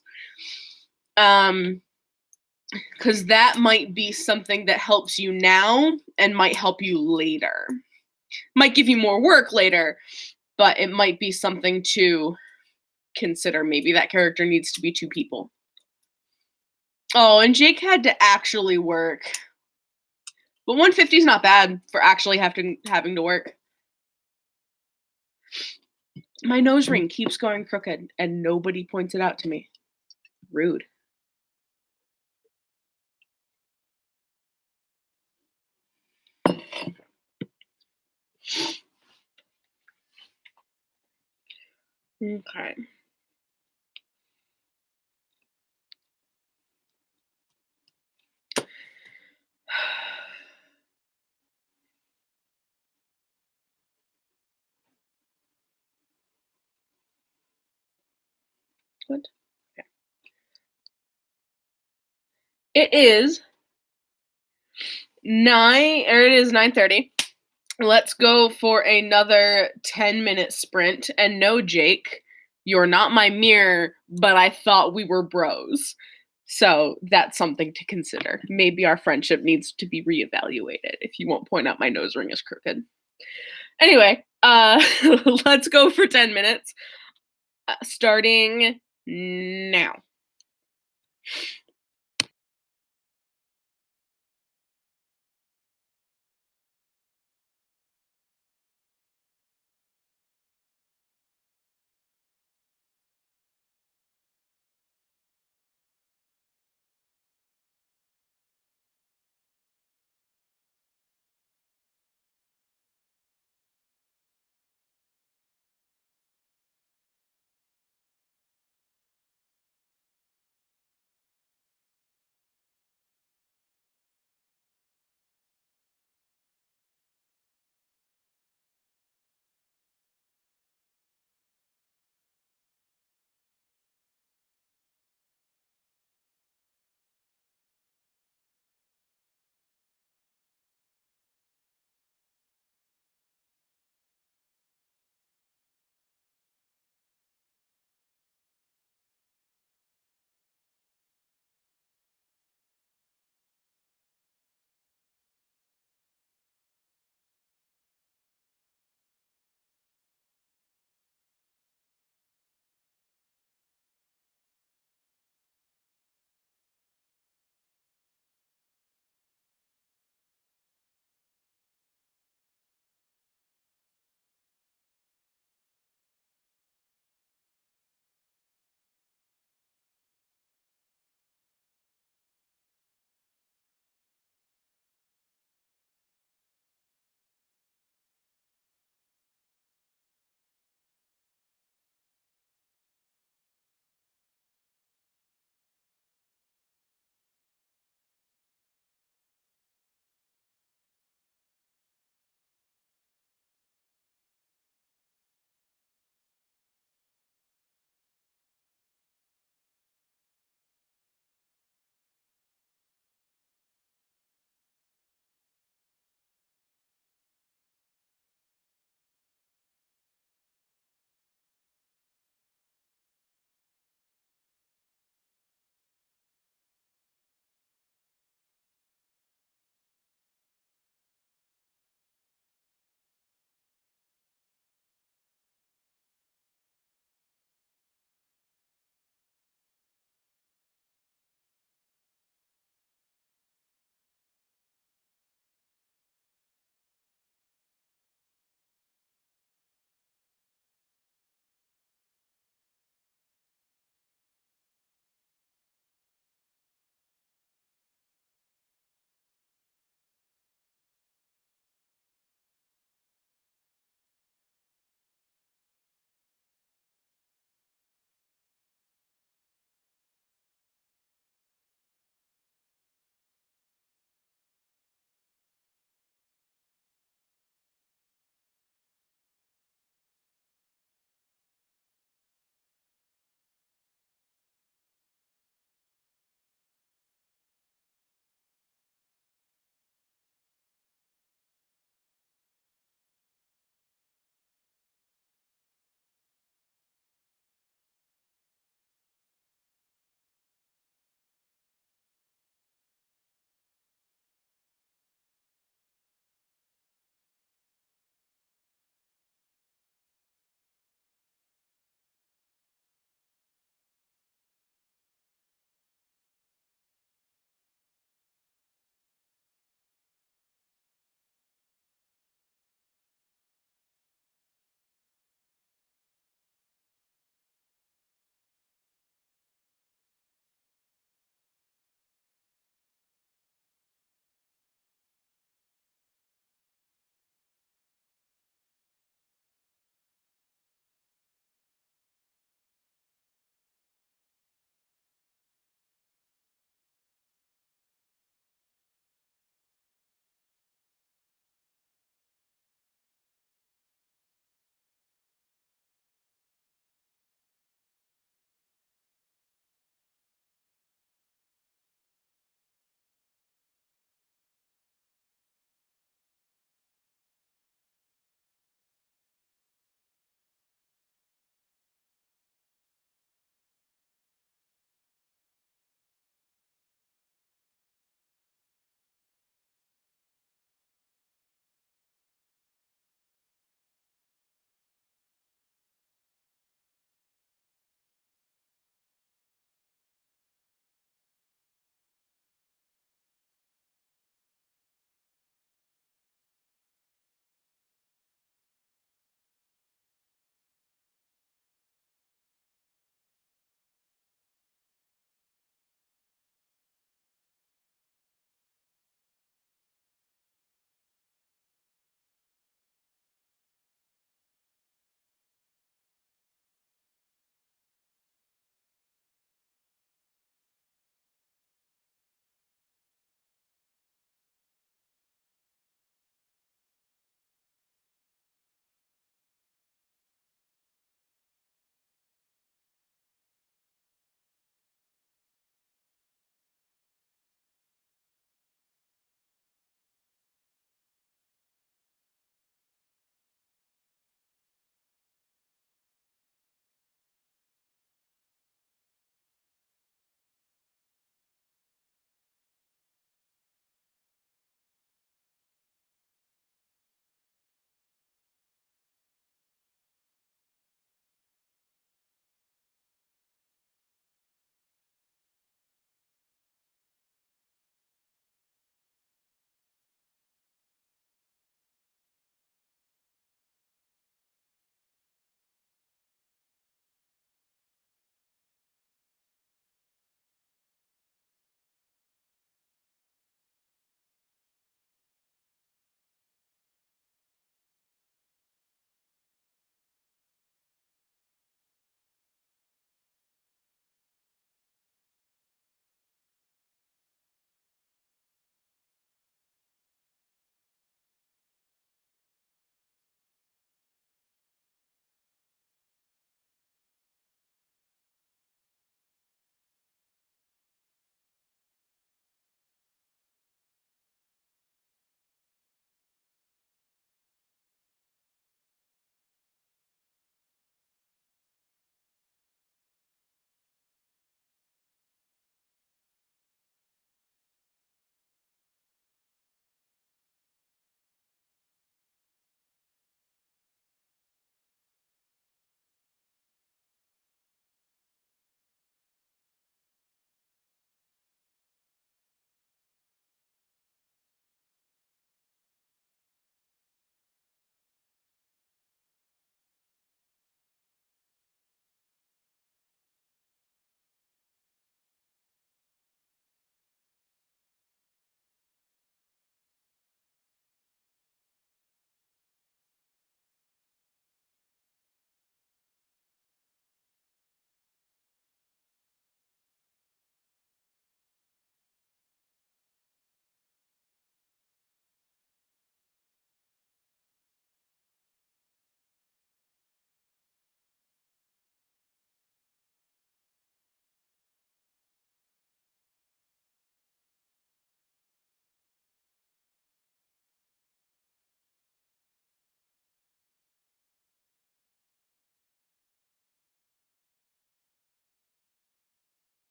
Because that might be something that helps you now and might help you later. Might give you more work later, but it might be something to consider. Maybe that character needs to be two people. Oh, and Jake had to actually work. But 150 is not bad for actually having to work. My nose ring keeps going crooked and nobody points it out to me. Rude. Okay. What? Okay. It is 9:30. Let's go for another 10-minute sprint. And no, Jake, you're not my mirror, but I thought we were bros. So that's something to consider. Maybe our friendship needs to be reevaluated if you won't point out my nose ring is crooked. Anyway, let's go for 10 minutes, starting now.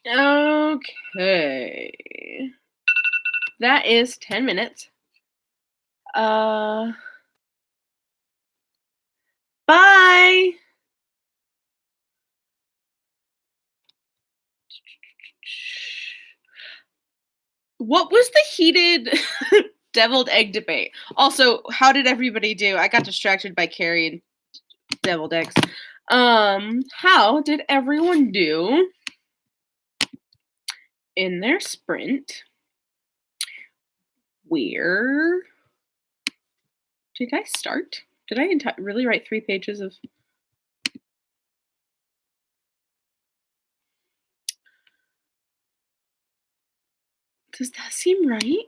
Okay. That is 10 minutes. Bye! What was the heated deviled egg debate? Also, how did everybody do? I got distracted by Carrie and deviled eggs. How did everyone do in their sprint? Where did I start? Did I really write 3 pages of... Does that seem right?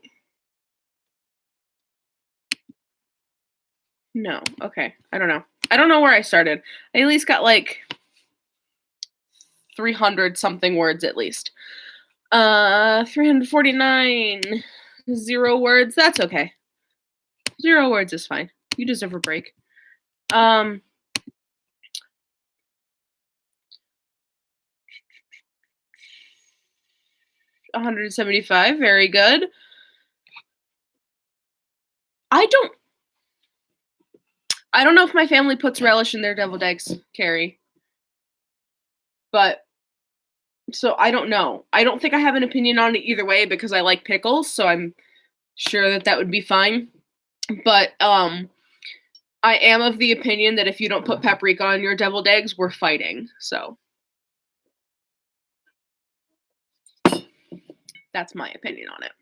No. Okay. I don't know. I don't know where I started. I at least got like 300 something words at least. 349. 0 words. That's okay. 0 words is fine. You deserve a break. 175. Very good. I don't know if my family puts relish in their deviled eggs, Carrie. But so I don't know. I don't think I have an opinion on it either way because I like pickles, so I'm sure that would be fine. But I am of the opinion that if you don't put paprika on your deviled eggs, we're fighting. So that's my opinion on it.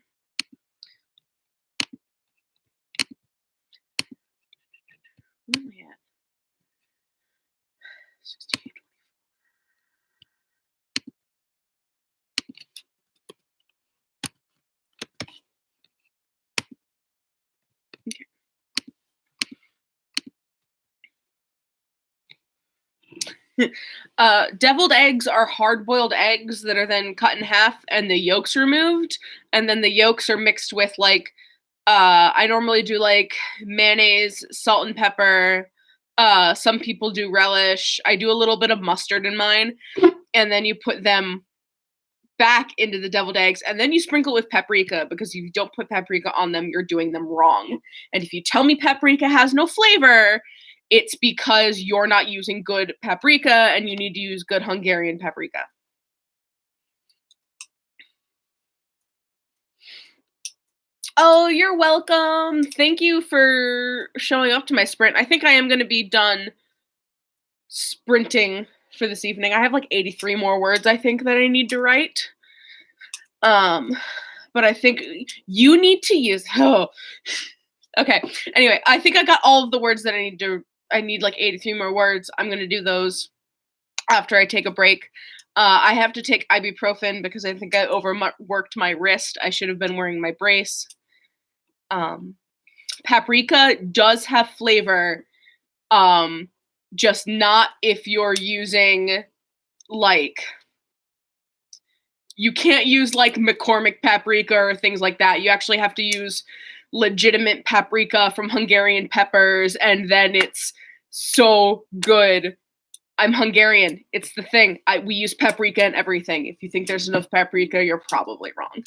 Where am I at? 16. Deviled eggs are hard-boiled eggs that are then cut in half and the yolks removed, and then the yolks are mixed with like I normally do like mayonnaise, salt and pepper. Some people do relish. I do a little bit of mustard in mine, and then you put them back into the deviled eggs, and then you sprinkle with paprika, because if you don't put paprika on them, you're doing them wrong. And if you tell me paprika has no flavor, it's because you're not using good paprika and you need to use good Hungarian paprika. Oh, you're welcome. Thank you for showing up to my sprint. I think I am going to be done sprinting for this evening. I have like 83 more words I think that I need to write. But I think you need to use... Oh. Okay. Anyway, I think I got all of the words that I need to... I need like 83 more words. I'm going to do those after I take a break. I have to take ibuprofen because I think I overworked my wrist. I should have been wearing my brace. Paprika does have flavor, just not if you're using like... You can't use like McCormick paprika or things like that. You actually have to use legitimate paprika from Hungarian peppers, and then it's so good. I'm Hungarian. It's the thing. We use paprika in everything. If you think there's enough paprika, you're probably wrong.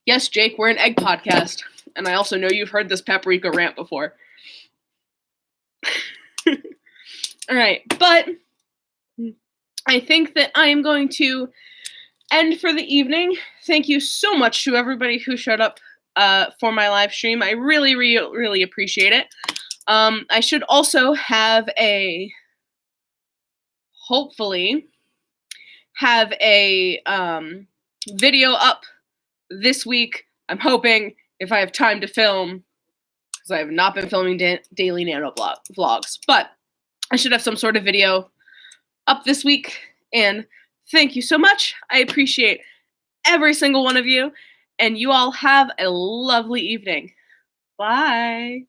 Yes, Jake, we're an egg podcast. And I also know you've heard this paprika rant before. All right, but I think that I am going to end for the evening. Thank you so much to everybody who showed up for my live stream. I really, really appreciate it. I should also have hopefully have a video up this week. I'm hoping, if I have time to film, because I have not been filming daily nano vlogs, but I should have some sort of video up this week. And thank you so much. I appreciate every single one of you, and you all have a lovely evening. Bye.